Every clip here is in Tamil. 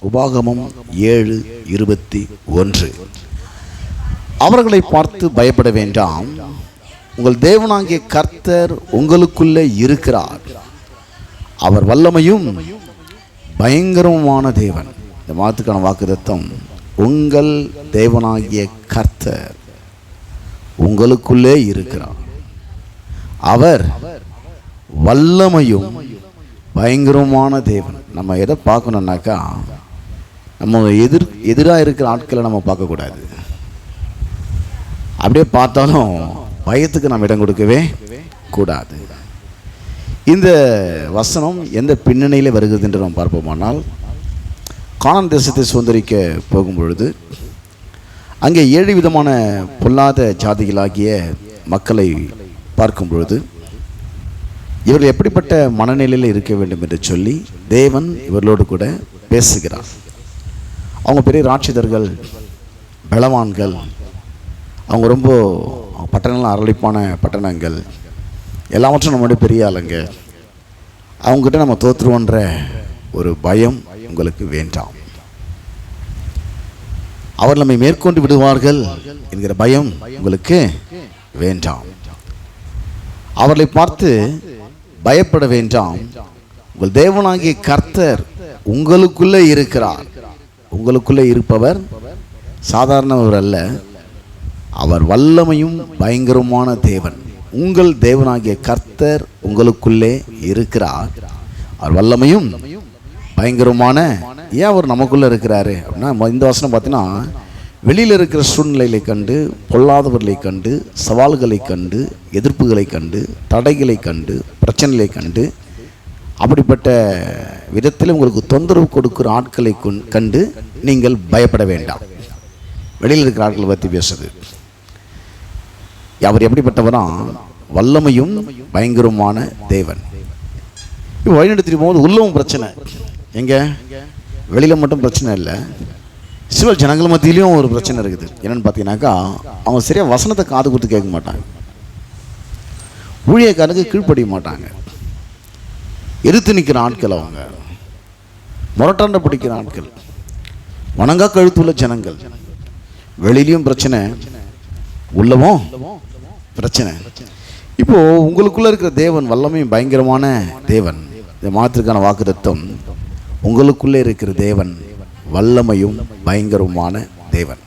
உபாகமம் 7:21. அவர்களை பார்த்து பயப்பட வேண்டாம், உங்கள் தேவனாகிய கர்த்தர் உங்களுக்குள்ளே இருக்கிறார். அவர் வல்லமையும் பயங்கரமான தேவன். இந்த மாதத்துக்கான வாக்குத்தத்தம், உங்கள் தேவனாகிய கர்த்தர் உங்களுக்குள்ளே இருக்கிறார். அவர் வல்லமையும் பயங்கரமான தேவன். நம்ம எதை பார்க்கணுன்னாக்கா, நம்ம எதிராக இருக்கிற ஆட்களை நம்ம பார்க்கக்கூடாது. அப்படியே பார்த்தாலும் பயத்துக்கு நம்ம இடம் கொடுக்கவே கூடாது. இந்த வசனம் எந்த பின்னணியில் வருகிறது என்று நாம் பார்ப்போமானால், கானான் தேசத்தை சுதந்திரிக்க போகும் பொழுது அங்கே 7 விதமான பொல்லாத ஜாதிகளாகிய மக்களை பார்க்கும் பொழுது இவர்கள் எப்படிப்பட்ட மனநிலையில் இருக்க வேண்டும் என்று சொல்லி தேவன் இவர்களோடு கூட பேசுகிறார். அவங்க பெரிய ராட்சிதர்கள், பலவான்கள், அவங்க ரொம்ப பட்டணங்கள் அரளிப்பான பட்டணங்கள், எல்லாவற்றும் நம்மளுடைய பெரிய ஆளுங்க, அவங்ககிட்ட நம்ம தோற்றுருவோன்ற ஒரு பயம் உங்களுக்கு வேண்டாம். அவர் நம்மை மேற்கொண்டு விடுவார்கள் என்கிற பயம் உங்களுக்கு வேண்டாம். அவர்களை பார்த்து பயப்பட வேண்டாம், உங்கள் தேவனாகிய கர்த்தர் உங்களுக்குள்ளே இருக்கிறார். உங்களுக்குள்ளே இருப்பவர் சாதாரணவர் அல்ல, அவர் வல்லமையும் பயங்கரமான தேவன். உங்கள் தேவனாகிய கர்த்தர் உங்களுக்குள்ளே இருக்கிறார், அவர் வல்லமையும் பயங்கரமான. ஏன் அவர் நமக்குள்ளே இருக்கிறாரு அப்படின்னா, இந்த வசனம் பார்த்தீங்கன்னா, வெளியில் இருக்கிற சூழ்நிலைகளை கண்டு, பொல்லாதவர்களை கண்டு, சவால்களை கண்டு, எதிர்ப்புகளை கண்டு, தடைகளை கண்டு, பிரச்சனைகளை கண்டு, அப்படிப்பட்ட விதத்தில் உங்களுக்கு தொந்தரவு கொடுக்குற ஆட்களை கண்டு நீங்கள் பயப்பட வேண்டாம். வெளியில் இருக்கிற ஆட்களை பற்றி பேசுது. அவர் எப்படிப்பட்டவரா? வல்லமையும் பயங்கரமான தேவன். இப்போ வழிநடத்திட்டு போகும்போது உள்ளவும் பிரச்சனை. எங்கே? வெளியில் மட்டும் பிரச்சனை இல்லை, சில ஜனங்கள் மத்தியிலையும் ஒரு பிரச்சனை இருக்குது. என்னென்னு பார்த்தீங்கன்னாக்கா, அவங்க சரியாக வசனத்தை காது கொடுத்து கேட்க மாட்டாங்க, ஊழியக்காரனுக்கு கீழ்ப்படிய மாட்டாங்க, எதிர்த்து நிற்கிற ஆட்கள், அவங்க முரட்டாண்ட பிடிக்கிற ஆட்கள், வணங்கா கழுத்துள்ள ஜனங்கள். வெளியிலையும் பிரச்சனை, உள்ளவும் பிரச்சனை. இப்போது உங்களுக்குள்ளே இருக்கிற தேவன் வல்லமையும் பயங்கரமான தேவன். இந்த மாதத்திற்கான வாக்குத்தத்தம், உங்களுக்குள்ளே இருக்கிற தேவன் வல்லமையும் பயங்கரமான தேவன்.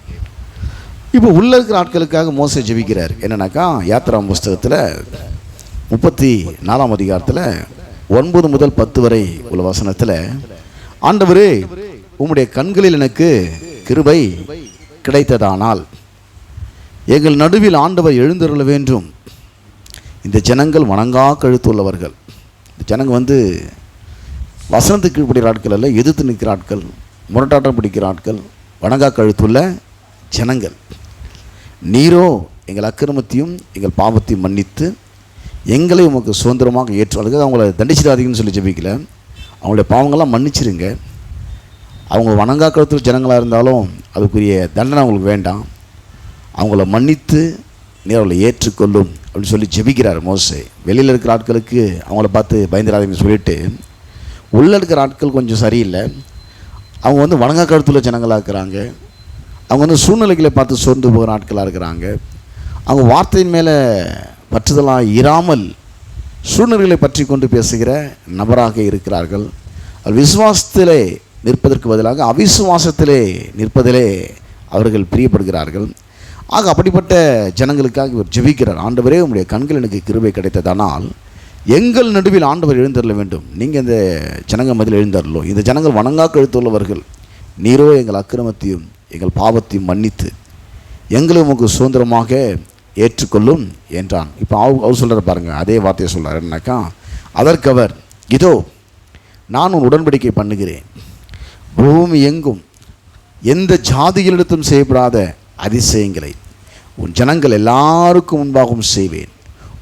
இப்போ உள்ளே இருக்கிற ஆட்களுக்காக மோசே ஜெபிக்கிறார். என்னன்னாக்கா, யாத்திராம் புஸ்தகத்தில் 34ஆம் அதிகாரத்தில் 9 முதல் 10 வரை உள்ள வசனத்தில், ஆண்டவரே, உம்முடைய கண்களில் எனக்கு கிருபை கிடைத்ததானால் எங்கள் நடுவில் ஆண்டவர் எழுந்தருள வேண்டும். இந்த ஜனங்கள் வணங்கா கழுத்துள்ளவர்கள். இந்த ஜனங்க வசனத்துக்கு கீழ்ப்படுகிற ஆட்கள் அல்ல, எதிர்த்து நிற்கிற ஆட்கள், முரட்டாட்டம் பிடிக்கிற ஆட்கள், வணங்கா கழுத்துள்ள ஜனங்கள். நீரோ எங்கள் அக்கிரமத்தையும் எங்கள் பாவத்தையும் மன்னித்து எங்களை உமக்கு சுதந்திரமாக ஏற்று, அதுக்காக அவங்கள தண்டிச்சிடாதீங்கன்னு சொல்லி ஜெபிக்கல, அவங்களுடைய பாவங்கள்லாம் மன்னிச்சிருங்க. அவங்க வணங்கா கழுத்துள்ள ஜனங்களாக இருந்தாலும் அதுக்குரிய தண்டனை அவங்களுக்கு வேண்டாம், அவங்கள மன்னித்து நீர் அவளை ஏற்றுக்கொள்ளும் அப்படின்னு சொல்லி ஜெபிக்கிறார் மோசே. வெளியில் இருக்கிற ஆட்களுக்கு அவங்கள பார்த்து பயந்துடாதீங்கன்னு சொல்லிட்டு, உள்ளே இருக்கிற ஆட்கள் கொஞ்சம் சரியில்லை, அவங்க வணங்கா கழுத்துள்ள ஜனங்களாக இருக்கிறாங்க, அவங்க சூழ்நிலைகளை பார்த்து சோர்ந்து போகிற ஆட்களாக இருக்கிறாங்க, அவங்க வார்த்தையின் மேலே பற்றுதலாக இராமல் சூழ்நிலைகளை பற்றி கொண்டு பேசுகிற நபராக இருக்கிறார்கள். விசுவாசத்திலே நிற்பதற்கு பதிலாக அவிசுவாசத்திலே நிற்பதிலே அவர்கள் பிரியப்படுகிறார்கள். ஆக அப்படிப்பட்ட ஜனங்களுக்காக இவர் ஜெபிக்கிறார். ஆண்டவரே, உம்முடைய கண்கள் எனக்கு கிருபை கிடைத்ததானால் எங்கள் நடுவில் ஆண்டவர் எழுந்தருள வேண்டும். நீங்கள் இந்த ஜனங்க மதியில் எழுந்தருளோ. இந்த ஜனங்கள் வணங்கா கழுத்துள்ளவர்கள், நீரோ எங்கள் அக்கிரமத்தையும் எங்கள் பாவத்தையும் மன்னித்து எங்களை உமக்கு சுதந்திரமாக ஏற்றுக்கொள்ளும் என்றான். இப்போ அவர் சொல்கிற பாருங்கள், அதே வார்த்தையை சொல்கிறார். என்னன்னாக்கா, அதற்கு அவர், இதோ நான் உன் உடன்படிக்கை பண்ணுகிறேன், பூமி எங்கும் எந்த ஜாதிகளிடத்தும் செய்யப்படாத அதிசயங்களை உன் ஜனங்கள் எல்லாருக்கும் முன்பாகவும் செய்வேன்.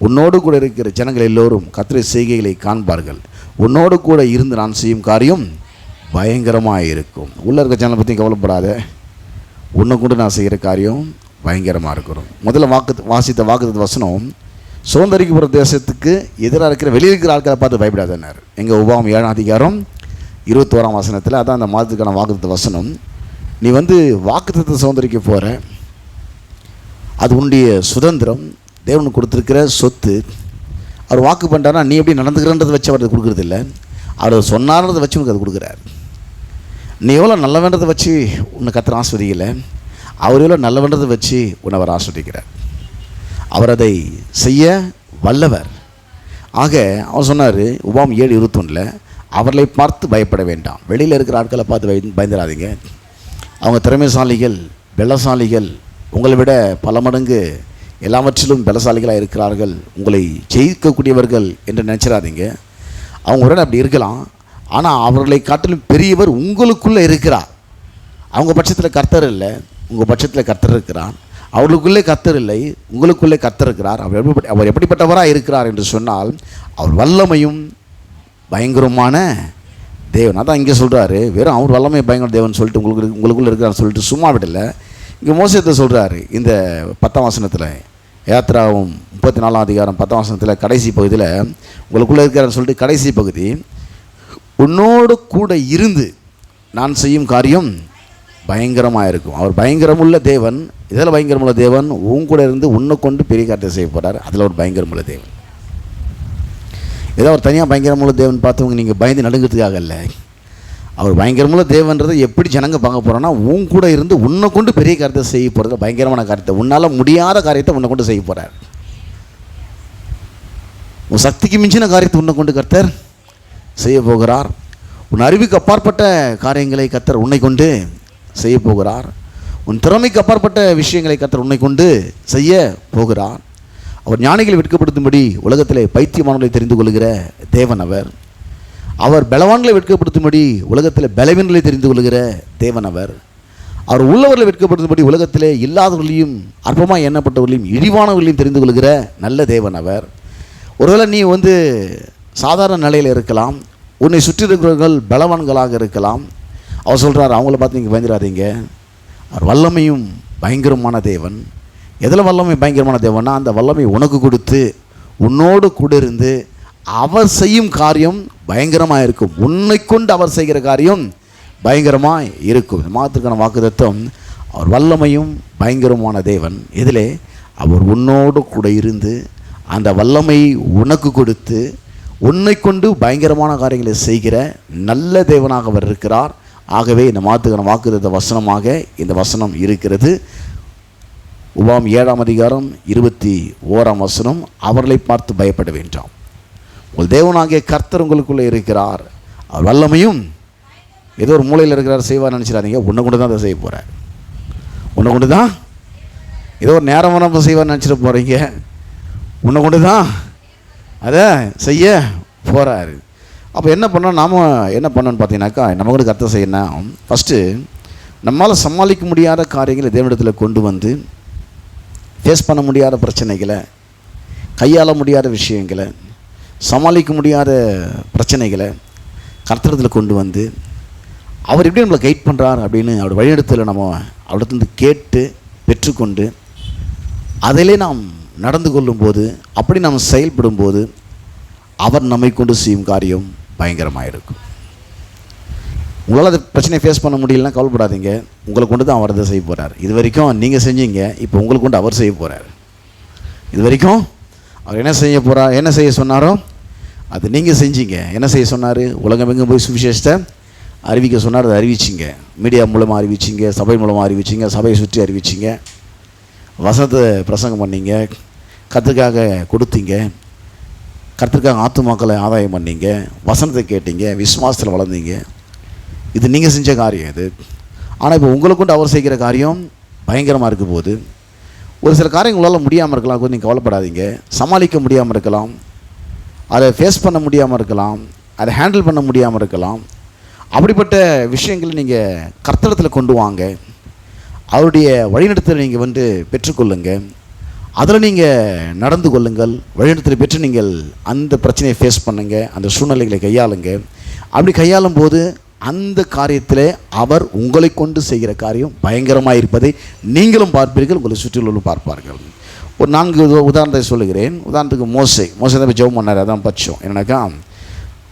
உன்னோடு கூட இருக்கிற ஜனங்கள் எல்லோரும் கர்த்தருடைய செய்கைகளை காண்பார்கள். உன்னோடு கூட இருந்து நான் செய்யும் காரியம் பயங்கரமாக இருக்கும். உள்ளே இருக்கிற ஜனங்களை பற்றி கவலைப்படாத, உன்னை கூட நான் செய்கிற காரியம் பயங்கரமாக இருக்கிறோம். முதல்ல வாசித்த வாக்குத்தத்த வசனம், சுதந்திரிக்கப்புற தேசத்துக்கு எதிராக இருக்கிற வெளியே இருக்கிற ஆட்களை பார்த்து பயப்படாதன்னார். எங்கள் உபாகம் 7ஆம் அதிகாரம் 21ஆம் வசனத்தில், அதான் அந்த மாதத்துக்கான வாக்குத்தத்த வசனம். நீ வாக்குத்தத்தை சுதந்திரிக்க போகிற, அது உன்னுடைய சுதந்திரம், தேவனுக்கு கொடுத்துருக்கிற சொத்து. அவர் வாக்கு பண்ணிட்டாருன்னா நீ எப்படி நடந்துக்கிறன்றதை வச்சு அவர் கொடுக்குறது இல்லை, அவர் சொன்னார்ன்றதை வச்சு உனக்கு அது கொடுக்குறாரு. நீ எவ்வளோ நல்லவன்றதை வச்சு உன்னை கர்த்தர் ஆஸ்வதிக்கலை, அவர் எவ்வளோ நல்லவன்றதை வச்சு உன்னை அவர் ஆஸ்வதிக்கிறார். அவர் அதை செய்ய வல்லவர். ஆக அவர் சொன்னார் உபாகம் 7:21, அவர்களை பார்த்து பயப்பட வேண்டாம். வெளியில் இருக்கிற ஆட்களை பார்த்து பயந்துடாதீங்க. அவங்க திறமைசாலிகள், பலசாலிகள், உங்களை விட பல மடங்கு எல்லாவற்றிலும் பலசாலிகளாக இருக்கிறார்கள், உங்களை ஜெயிக்கக்கூடியவர்கள் என்று நினச்சிடாதீங்க. அவங்க உடனே அப்படி இருக்கலாம், ஆனால் அவர்களை காட்டிலும் பெரியவர் உங்களுக்குள்ளே இருக்கிறார். அவங்க பட்சத்தில் கர்த்தர் இல்லை, உங்கள் பட்சத்தில் கர்த்தர் இருக்கிறார். அவர்களுக்குள்ளே கர்த்தர் இல்லை, உங்களுக்குள்ளே கர்த்தர் இருக்கிறார். அவர் எப்படிப்பட்டவராக இருக்கிறார் என்று சொன்னால், அவர் வல்லமையும் பயங்கரமான தேவன். அதான் இங்கே சொல்கிறாரு, வெறும் அவர் வல்லமை பயங்கர தேவன் சொல்லிட்டு உங்களுக்குள்ளே இருக்கிறான்னு சொல்லிட்டு சும்மா விடலை. இங்கே மோசத்தை சொல்கிறாரு இந்த 10ஆம் வசனத்தில், யாத்ராவும் 34ஆம் அதிகாரம் 10ஆம் வசனத்தில் கடைசி பகுதியில் உங்களுக்குள்ளே இருக்கிறான்னு சொல்லிட்டு கடைசி பகுதி, உன்னோடு கூட இருந்து நான் செய்யும் காரியம் பயங்கரமாக இருக்கும். அவர் பயங்கரமுள்ள தேவன். இதில் பயங்கரமுள்ள தேவன் உன் கூட இருந்து உன்னை கொண்டு பெரிய காரியத்தை செய்ய போகிறார். அதில் ஒரு பயங்கரமுள்ள தேவன். ஏதோ அவர் தனியாக பயங்கரமுள்ள தேவன் பார்த்தவங்க நீங்கள் பயந்து நடுங்கிறதுக்காக இல்லை. அவர் பயங்கரமுள்ள தேவன்றதை எப்படி ஜனங்க பார்க்க போகிறோன்னா, உன் கூட இருந்து உன்னை கொண்டு பெரிய காரியத்தை செய்ய போகிறது, பயங்கரமான காரியத்தை, உன்னால் முடியாத காரியத்தை உன்னை கொண்டு செய்ய போகிறார். உன் சக்திக்கு மிஞ்சின காரியத்தை உன்னை கொண்டு கர்த்தர் செய்ய போகிறார். உன் அறிவுக்கு அப்பாற்பட்ட காரியங்களை கர்த்தர் உன்னை கொண்டு செய்ய போகிறார். உன் திறமைக்கு அப்பாற்பட்ட விஷயங்களை கர்த்தர் உன்னை கொண்டு செய்ய போகிறார். அவர் ஞானிகளை வெட்கப்படுத்தும்படி உலகத்திலே பைத்தியமானவர்களை தெரிந்து கொள்கிற தேவன் அவர். அவர் பலவான்களை வெட்கப்படுத்தும்படி உலகத்தில் பலவீனர்களை தெரிந்து கொள்கிற தேவன் அவர். அவர் உள்ளவர்களை வெட்கப்படுத்தும்படி உலகத்திலே இல்லாதவர்களையும் அற்பமாக எண்ணப்பட்டவர்களையும் இழிவானவர்களையும் தெரிந்து கொள்கிற நல்ல தேவன் அவர். ஒருவேளை நீ சாதாரண நிலையில் இருக்கலாம், உன்னை சுற்றி இருக்கிறவர்கள் பலவான்களாக இருக்கலாம். அவர் சொல்கிறார், அவங்கள பார்த்து நீங்கள் பயந்துடாதீங்க, அவர் வல்லமையும் பயங்கரமான தேவன். எதில் வல்லமை பயங்கரமான தேவன்னா, அந்த வல்லமை உனக்கு கொடுத்து உன்னோடு கூட இருந்து அவர் செய்யும் காரியம் பயங்கரமாக இருக்கும். உன்னை கொண்டு அவர் செய்கிற காரியம் பயங்கரமாக இருக்கும். இந்த மாதத்துக்கான வாக்குத்தத்தம், அவர் வல்லமையும் பயங்கரமான தேவன். இதிலே அவர் உன்னோடு கூட இருந்து அந்த வல்லமை உனக்கு கொடுத்து உன்னை கொண்டு பயங்கரமான காரியங்களை செய்கிற நல்ல தேவனாக அவர் இருக்கிறார். ஆகவே இந்த மாதத்துக்கான வாக்குத்தத்த வசனமாக இந்த வசனம் இருக்கிறது. உபாகம் 7ஆம் அதிகாரம் 21ஆம் வசனம், அவர்களை பார்த்து பயப்பட வேண்டாம், உங்கள் தேவனாகிய கர்த்தர் உங்களுக்குள்ளே இருக்கிறார், அவர் வல்லமையும் ஏதோ ஒரு மூலையில் இருக்கிறார் செய்வார் நினச்சிடாதீங்க. உன்னை கொண்டு தான் அதை செய்ய போகிறார். உன்னை கொண்டு தான் ஏதோ ஒரு நேரம் செய்வார் நினச்சிட போகிறீங்க. உன்னை கொண்டு தான் அதை செய்ய போகிறாரு. அப்போ என்ன பண்ணோம், நாம் என்ன பண்ணோன்னு பார்த்தீங்கன்னாக்கா, நம்ம கூட கர்த்தர் செய்யணும். ஃபஸ்ட்டு நம்மளால் சமாளிக்க முடியாத காரியங்களை தேவனிடத்தில் கொண்டு ஃபேஸ் பண்ண முடியாத பிரச்சனைகளை, கையாள முடியாத விஷயங்களை, சமாளிக்க முடியாத பிரச்சனைகளை கர்த்தரிடத்தில் கொண்டு அவர் எப்படி நம்மளை கைட் பண்ணுறார் அப்படின்னு அவர் வழிநடத்தல நம்ம அவரிடத்துலேருந்து கேட்டு பெற்றுக்கொண்டு அதிலே நாம் நடந்து கொள்ளும்போது, அப்படி நாம் செயல்படும்போது அவர் நம்மை கொண்டு செய்யும் காரியம் பயங்கரமாக இருக்கும். உங்களால் அந்த பிரச்சனையை ஃபேஸ் பண்ண முடியலன்னா கவலைப்படாதீங்க, உங்களை கொண்டு தான் அவர் அதை செய்ய போகிறார். இது வரைக்கும் நீங்கள் செஞ்சீங்க, இப்போ உங்களுக்கு கொண்டு அவர் செய்ய போகிறார். இது வரைக்கும் அவர் என்ன செய்ய போகிறார், என்ன செய்ய சொன்னாரோ அது நீங்கள் செஞ்சீங்க. என்ன செய்ய சொன்னார், உலகம் எங்கே போய் சுவிசேஷத்தை அறிவிக்க சொன்னார், அதை அறிவிச்சிங்க. மீடியா மூலமாக அறிவிச்சிங்க, சபை மூலமாக அறிவிச்சிங்க, சபையை சுற்றி அறிவிச்சிங்க, வசனத்தை பிரசங்கம் பண்ணிங்க, கர்த்தருக்காக கொடுத்தீங்க, கர்த்தருக்காக ஆத்துமாக்களை ஆதாயம் பண்ணீங்க, வசனத்தை கேட்டீங்க, விசுவாசத்தில் வளர்ந்தீங்க. இது நீங்கள் செஞ்ச காரியம் இது. ஆனால் இப்போ உங்களை கொண்டு அவர் செய்கிற காரியம் பயங்கரமாக இருக்க போது, ஒரு சில காரியங்கள் உங்களால் முடியாமல் இருக்கலாம், கொஞ்சம் நீங்கள் கவலைப்படாதீங்க. சமாளிக்க முடியாமல் இருக்கலாம், அதை ஃபேஸ் பண்ண முடியாமல் இருக்கலாம், அதை ஹேண்டில் பண்ண முடியாமல் இருக்கலாம். அப்படிப்பட்ட விஷயங்களை நீங்கள் கர்த்தரிடத்தில் கொண்டு வாங்க, அவருடைய வழிநடத்தலை நீங்கள் பெற்றுக்கொள்ளுங்க, அதில் நீங்கள் நடந்து கொள்ளுங்கள். வழிநடத்தலை பெற்று நீங்கள் அந்த பிரச்சனையை ஃபேஸ் பண்ணுங்கள், அந்த சூழ்நிலைகளை கையாளுங்க. அப்படி கையாளும் போது அந்த காரியத்தில் அவர் உங்களை கொண்டு செய்கிற காரியம் பயங்கரமாக இருப்பதை நீங்களும் பார்ப்பீர்கள், உங்களை சுற்றிலும் பார்ப்பார்கள். ஒரு 4 உதாரணத்தை சொல்லுகிறேன். உதாரணத்துக்கு மோசே தான் ஜெபம் பண்ணார், அதான் பட்சம். என்னன்னாக்கா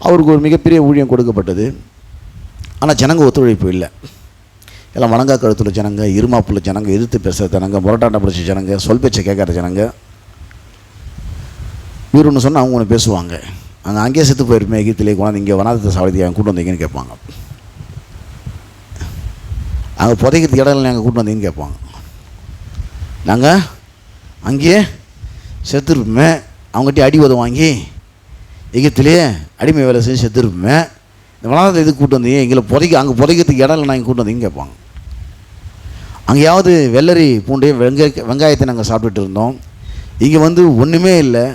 அவருக்கு ஒரு மிகப்பெரிய ஊழியம் கொடுக்கப்பட்டது. ஆனால் ஜனங்க ஒத்துழைப்பு இல்லை. எல்லாம் வணங்கா கழுத்துள்ள ஜனங்க, இருமாப்புள்ள ஜனங்க, எதிர்த்து பேசுகிற ஜனங்க, முரட்டாண்ட பிடிச்ச ஜனங்க, சொல் பேச்சை கேட்காத ஜனங்க. இவர் ஒன்று சொன்னால் அவங்க ஒன்று பேசுவாங்க. அங்கேயே செத்து போயிருப்பேன் எகிப்திலே கொண்டாந்து இங்கே வனாந்தரத்தை சாவடி அவன் கூட்டு வந்தீங்கன்னு கேட்பாங்க. அங்கே புதைக்கிறதுக்கு இடம் இல்லை, அங்கே கூட்டு வந்தீங்கன்னு கேட்பாங்க. நாங்கள் அங்கேயே செத்துருப்போமே, அவங்ககிட்ட அடி உதவி வாங்கி எகிப்திலே அடிமை வேலை செஞ்சு செத்துருப்போமே, இந்த வனாந்தரத்தை எதுக்கு கூட்டு வந்தீங்க, எங்களை அங்கே புதைக்கிறதுக்கு இடம் இல்லை, நான் இங்கே கூட்டு வந்தீங்கன்னு கேட்பாங்க. அங்கேயாவது வெள்ளரி பூண்டையும் வெங்காயத்தை நாங்கள் சாப்பிட்டுட்டு இருந்தோம், இங்கே வந்து ஒன்றுமே இல்லை,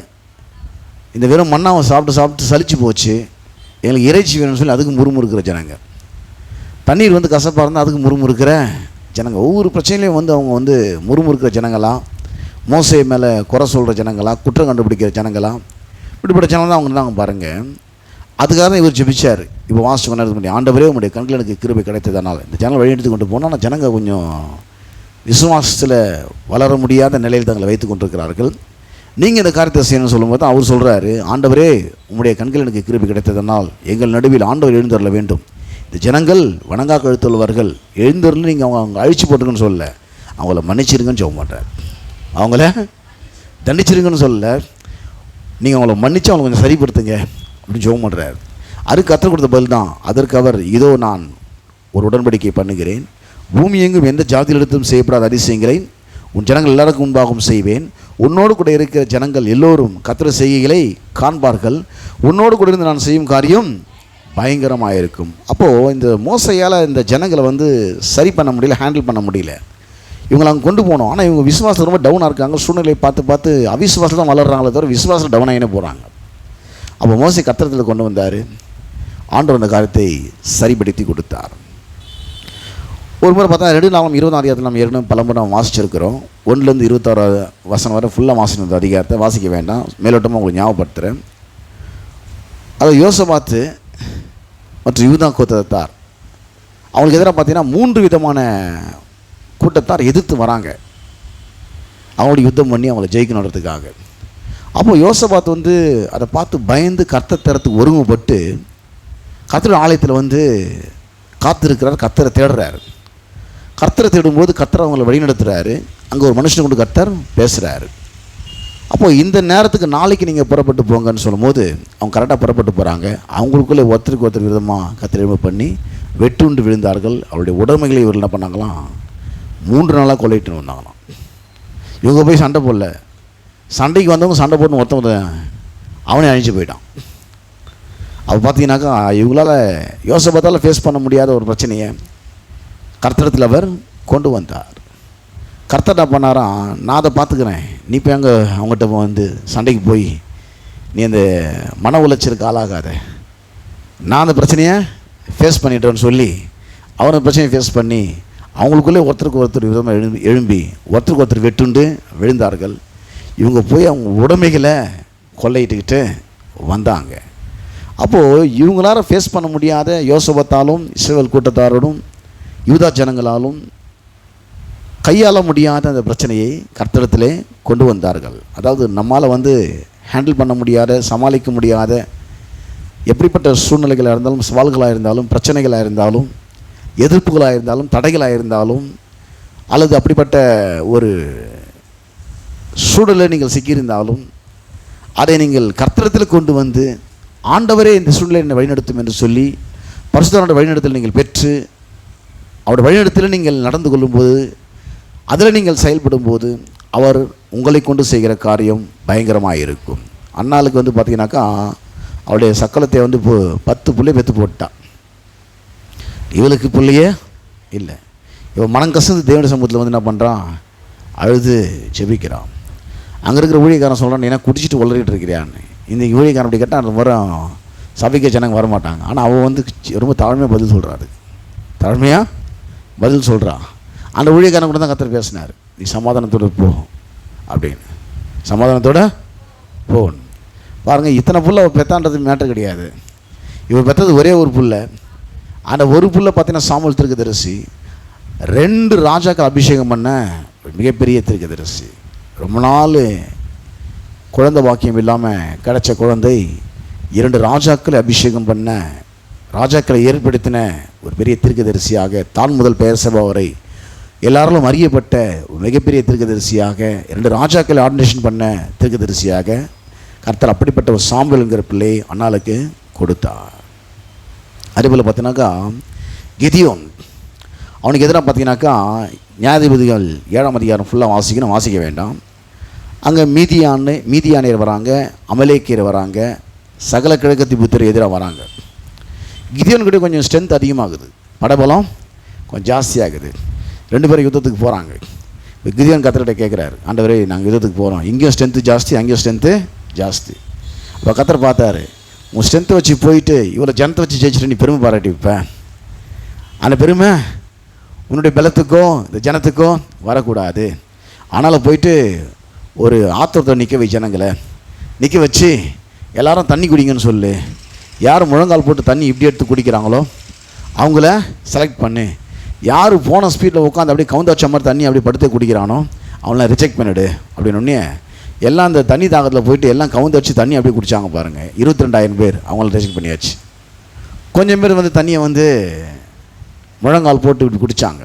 இந்த வெறும் மண்ணாவை சாப்பிட்டு சாப்பிட்டு சலிச்சு போச்சு, எங்களுக்கு இறைச்சி வேணும்னு சொல்லி அதுக்கு முறுமுறுக்கிற ஜனங்க. தண்ணீர் வந்து கசப்பாக இருந்தால் அதுக்கு முறுமுறுக்கிற ஜனங்க. ஒவ்வொரு பிரச்சனையிலையும் வந்து அவங்க வந்து முறுமுறுக்கிற ஜனங்களா, மோசே மேலே குறை சொல்கிற ஜனங்களா, குற்றம் கண்டுபிடிக்கிற ஜனங்களா, இப்படிப்பட்ட ஜனங்கள் தான் அவங்க இருந்தாங்க பாருங்கள். அதுக்காக தான் இவர் ஜெபிச்சார். இப்போ வாசிச்சு கொண்டு பண்ணி, ஆண்டவரே உங்களுடைய கண்கள் எனக்கு கிருபை கிடைத்ததனால் இந்த ஜனங்கள் வழி எடுத்து கொண்டு போனால் ஜனங்க கொஞ்சம் விசுவாசத்தில் வளர முடியாத நிலையில் தங்களை வைத்து கொண்டிருக்கிறார்கள், நீங்கள் இந்த காரியத்தை செய்யணும்னு சொல்லும்போது தான் அவர் சொல்கிறாரு, ஆண்டவரே உங்களுடைய கண்கள் எனக்கு கிருபை கிடைத்ததனால் எங்கள் நடுவில் ஆண்டவர் எழுந்தருள வேண்டும். இந்த ஜனங்கள் வணங்கா கழுத்துள்ளவர்கள், எழுந்தருள் நீங்கள் அவங்க அழிச்சு போட்டுருக்குன்னு சொல்லலை, அவங்கள மன்னிச்சிருங்கன்னு சொல்ல மாட்டார். அவங்கள தண்டிச்சிருங்கன்னு சொல்லலை, நீங்கள் அவங்கள மன்னிச்சு அவங்களை கொஞ்சம் சரிப்படுத்துங்க அப்படின்னு ஜெபம் பண்ணுறார். அதுக்கு கற்றுக் கொடுத்த பதில் தான். அதற்கு அவர், இதோ நான் ஒரு உடன்படிக்கை பண்ணுகிறேன், பூமி எங்கும் எந்த ஜாதியிலிடத்தும் செய்யப்படாத அதிசயங்களை உன் ஜனங்கள் எல்லாருக்கும் முன்பாகவும் செய்வேன், உன்னோடு கூட இருக்கிற ஜனங்கள் எல்லோரும் கர்த்தர் செய்கைகளை காண்பார்கள், உன்னோடு கூட இருந்து நான் செய்யும் காரியம் பயங்கரமாக இருக்கும். அப்போது இந்த மோசையால் இந்த ஜனங்களை வந்து சரி பண்ண முடியல, ஹேண்டில் பண்ண முடியல, இவங்களை அங்கே கொண்டு போகணும். ஆனால் இவங்க விசுவாசம் ரொம்ப டவுனாக இருக்காங்க, சூழ்நிலையை பார்த்து பார்த்து அவிசுவாசம் தான் வளர்கிறாங்களே தவிர விசுவாசம் டவுன் ஆகினே போகிறாங்க. அப்போ மோசை கர்த்தரிடத்தில் கொண்டு வந்தார், ஆண்டவர் அந்த காரியத்தை சரிப்படுத்தி கொடுத்தார். ஒரு முறை பார்த்தா 2 நாளும் 20 அதிகாரத்தில் நம்ம ஏற்கனவே பலமுறை நம்ம வாசிச்சிருக்கிறோம். 1லேருந்து 26 வசனம் வரை ஃபுல்லாக வாசின அதிகாரத்தை வாசிக்க வேண்டாம், மேலோட்டமாக உங்களுக்கு ஞாபகப்படுத்துகிறேன். அதை யோசபாத்து மற்றும் யூதா கோத்திரத்தார் அவங்களுக்கு எதிராக பார்த்தீங்கன்னா 3 விதமான கூட்டத்தார் எதிர்த்து வராங்க, அவங்களோட யுத்தம் பண்ணி அவங்கள ஜெயிக்கணுன்றதுக்காக. அப்போது யோசபாத் வந்து அதை பார்த்து பயந்து கர்த்தர் தரத்துக்கு ஒருங்குபட்டு கர்த்தர் ஆலயத்தில் வந்து காத்திருக்கிறார், கர்த்தரை தேடுறாரு. கர்த்தரை தேடும்போது கர்த்தர் அவங்களை வழிநடத்துகிறாரு. அங்கே ஒரு மனுஷனை கொண்டு கர்த்தர் பேசுகிறாரு. அப்போது இந்த நேரத்துக்கு நாளைக்கு நீங்கள் புறப்பட்டு போங்கன்னு சொல்லும்போது அவங்க கரெக்டாக புறப்பட்டு போகிறாங்க. அவங்களுக்குள்ளே ஒருத்தருக்கு ஒருத்தர் விதமாக கத்திரிமை பண்ணி வெட்டுண்டு விழுந்தார்கள். அவருடைய உடைமைகளை இவர் என்ன பண்ணாங்களாம், 3 நாளாக கொள்ளையிட்டு வந்தாங்களாம். இவங்க போய் சண்டை போடல, சண்டைக்கு வந்தவங்க சண்டை போட்டு ஒருத்தவங்க அவனே அழிஞ்சு போயிட்டான். அப்போ பார்த்தீங்கன்னாக்கா இவங்களால் யோசபாத்தால் ஃபேஸ் பண்ண முடியாத ஒரு பிரச்சனையை கர்த்தரிடத்தில் அவர் கொண்டு வந்தார். கர்த்தர் என்ன பண்ணாராம், நான் அதை பார்த்துக்கிறேன், நீ போய் அங்கே அவங்ககிட்ட வந்து சண்டைக்கு போய் நீ அந்த மன உளைச்சலுக்கு ஆளாகாத, நான் அந்த பிரச்சனையை ஃபேஸ் பண்ணிட்டேன்னு சொல்லி அவனை பிரச்சனையை ஃபேஸ் பண்ணி அவங்களுக்குள்ளே ஒருத்தருக்கு ஒருத்தர் விதமாக எழும்பி ஒருத்தருக்கு ஒருத்தர் வெட்டுண்டு விழுந்தார்கள். இவங்க போய் அவங்க உடைமைகளை கொள்ளையிட்டுக்கிட்டு வந்தாங்க. அப்போது இவங்களால ஃபேஸ் பண்ண முடியாத யோசபாத்தாலும் இஸ்ரவேல் கூட்டத்தாரோடும் யூதா ஜனங்களாலும் கையாள முடியாத அந்த பிரச்சனையை கர்த்தரிடத்திலே கொண்டு வந்தார்கள். அதாவது நம்மால் வந்து ஹேண்டில் பண்ண முடியாத, சமாளிக்க முடியாத எப்படிப்பட்ட சூழ்நிலைகளாக இருந்தாலும், சவால்களாக இருந்தாலும், பிரச்சனைகளாக இருந்தாலும், எதிர்ப்புகளாக இருந்தாலும், தடைகளாக இருந்தாலும், அல்லது அப்படிப்பட்ட ஒரு சூழலை நீங்கள் சிக்கியிருந்தாலும் அதை நீங்கள் கர்த்தரிடத்தில் கொண்டு வந்து ஆண்டவரே இந்த சூழ்நிலை என்னை வழிநடத்தும் என்று சொல்லி பரிசுத்தரோட வழிநடத்தல் நீங்கள் பெற்று அவருடைய வழிநடத்தில் நீங்கள் நடந்து கொள்ளும்போது, அதில் நீங்கள் செயல்படும்போது அவர் உங்களை கொண்டு செய்கிற காரியம் பயங்கரமாக இருக்கும். அண்ணாளுக்கு வந்து பார்த்தீங்கன்னாக்கா அவருடைய சக்கலத்தை வந்து இப்போ 10 புள்ளைய பெற்று போட்டான். இவளுக்கு பிள்ளையே இல்லை. இவன் மனம் கசந்து தேவனுடைய சமூகத்தில் வந்து என்ன பண்ணுறான், அழுது ஜெபிக்கிறான். அங்கே இருக்கிற ஊழியக்காரன் சொல்கிறான், ஏன்னா குடிச்சிட்டு உளறிட்டு இருக்கிறான்னு. இன்றைக்கி ஊழியக்காரன் அப்படி கேட்டால் அந்த வரும் சபைக்கே ஜனங்க வரமாட்டாங்க. ஆனால் அவன் வந்து ரொம்ப தாழ்மையாக பதில் சொல்கிறாரு, தாழ்மையாக பதில் சொல்கிறான். அந்த ஊழியக்காரன் கூட தான் கர்த்தர் பேசினார், நீ சமாதானத்தோடு போ அப்படின்னு, சமாதானத்தோடு போகணும். பாருங்கள், இத்தனை புள்ள பெத்தான்றது மேட்டர் கிடையாது. இவர் பெற்றது ஒரே ஒரு புள்ள. அந்த ஒரு புள்ள பார்த்தீங்கன்னா சாமுவேல் தீர்க்கதரிசி, 2 ராஜாக்கள் அபிஷேகம் பண்ண மிகப்பெரிய தீர்க்கதரிசி. ரொம்ப நாள் குழந்தை பாக்கியம் இல்லாமல் கிடைச்ச குழந்தை 2 ராஜாக்களை அபிஷேகம் பண்ண ராஜாக்களை ஏற்படுத்தின ஒரு பெரிய தீர்க்கதரிசியாக, தான் முதல் பெயர் சபா வரை எல்லாராலும் அறியப்பட்ட ஒரு மிகப்பெரிய தீர்க்கதரிசியாக, 2 ராஜாக்களை ஆர்டினேஷன் பண்ண தீர்க்கதரிசியாக கர்த்தர் அப்படிப்பட்ட ஒரு சாமுவேல்ங்கிற பிள்ளையை அன்னாளுக்கு கொடுத்தார். அதேபோல் பார்த்தீங்கன்னாக்கா கிதியோன், அவனுக்கு எதிராக பார்த்தீங்கன்னாக்கா நியாயாதிபதிகள் 7ஆம் அதிகாரம் ஃபுல்லாக வாசிக்க வேண்டாம். அங்கே மீதியானியர் வராங்க, அமலேக்கியர் வராங்க, சகல கிழக்கத்தி புத்தர் எதிராக வராங்க. கிதியோன்கிட்ட கொஞ்சம் ஸ்ட்ரென்த் அதிகமாகுது, படபலம் கொஞ்சம் ஜாஸ்தியாகுது. 2 பேரும் யுத்தத்துக்கு போகிறாங்க. இப்போ கிதியோன் கர்த்தர்கிட்ட கேட்குறாரு, ஆண்டவரே நாங்கள் யுத்தத்துக்கு போகிறோம், இங்கேயும் ஸ்ட்ரென்த்து ஜாஸ்தி, அங்கேயும் ஸ்ட்ரென்த்து ஜாஸ்தி. இப்போ கர்த்தர் பார்த்தாரு, உன் ஸ்ட்ரென்த்தை வச்சு போயிட்டு இவ்வளோ ஜனத்தை வச்சு ஜெயிச்சுட்டு நீ பெருமை பாராட்டி வைப்பேன், அந்த பெருமை உன்னுடைய பலத்துக்கோ இந்த ஜனத்துக்கோ வரக்கூடாது. ஆனாலும் போயிட்டு ஒரு ஆத்திரத்தை நிற்க வை, ஜனங்களை நிற்க வச்சு எல்லாரும் தண்ணி குடிங்கன்னு சொல்லு. யார் முழங்கால் போட்டு தண்ணி இப்படி எடுத்து குடிக்கிறாங்களோ அவங்கள செலக்ட் பண்ணு. யார் போன ஸ்பீடில் உட்காந்து அப்படியே கவுந்தாச்ச மாதிரி தண்ணி அப்படியே படுத்து குடிக்கிறானோ அவங்கள ரிஜெக்ட் பண்ணிவிடு அப்படின்னு எல்லாம் அந்த தண்ணி தாகத்தில் போயிட்டு எல்லாம் கவுந்து வச்சு தண்ணி அப்படியே குடித்தாங்க பாருங்கள். 22,000 பேர் அவங்கள ரிஜெக்ட் பண்ணியாச்சு. கொஞ்சம் பேர் தண்ணியை முழங்கால் போட்டு இப்படி குடித்தாங்க.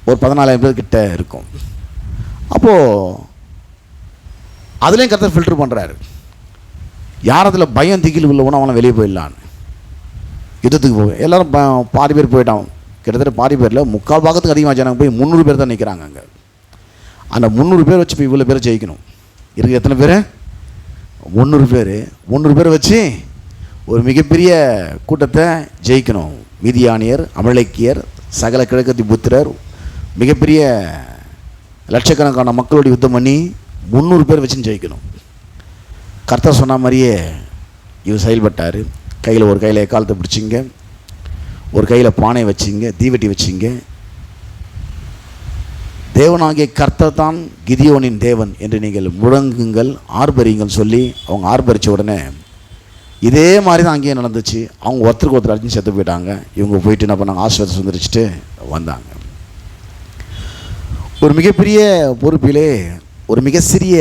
ஒரு 14,000 பேர் கிட்ட இருக்கும். அப்போது அதுலேயும் கர்த்தர் ஃபில்டர் பண்ணுறாரு, யார் அதில் பயம் திகில் உள்ளவனோ அவனை வெளியே போயிடலான்னு. யுத்தத்துக்கு போய் எல்லோரும் பாதி பேர் போயிட்டான். கிட்டத்தட்ட பாதி பேரில் 3/4 பாகத்துக்கு அதிகமாக ஜனங்க போய் 300 பேர் தான் நிற்கிறாங்க அங்கே. அந்த 300 பேர் வச்சு இப்போ இவ்வளோ பேர் ஜெயிக்கணும். இருக்குது எத்தனை பேர்? 300 பேர். 300 பேர் வச்சு ஒரு மிகப்பெரிய கூட்டத்தை ஜெயிக்கணும். மீதியானியர், அமலேக்கியர், சகல கிழக்கத்தி புத்திரர், மிகப்பெரிய லட்சக்கணக்கான மக்களோட யுத்தம் பண்ணி 300 பேர் வச்சுன்னு ஜெயிக்கணும். கர்த்தர் சொன்ன மாதிரியே இவர் செயல்பட்டார். ஒரு கையில் எக்காலத்தை பிடிச்சிங்க, ஒரு கையில் பானை வச்சிங்க, தீவெட்டி வச்சிங்க. தேவனாகிய கர்த்தர் தான் கிதியோனின் தேவன் என்று நீங்கள் முழங்குங்கள், ஆர்ப்பரிங்கள் சொல்லி அவங்க ஆர்ப்பரித்த உடனே இதே மாதிரி தான் அங்கேயே நடந்துச்சு. அவங்க ஒருத்தருக்கு ஒருத்தர் அடிச்சு செத்து போயிட்டாங்க. இவங்க போயிட்டு என்ன பண்ணாங்க, ஆசீர்வாதம் சுந்தரிச்சுட்டு வந்தாங்க. ஒரு மிகப்பெரிய பொறுப்பிலே ஒரு மிக சிறிய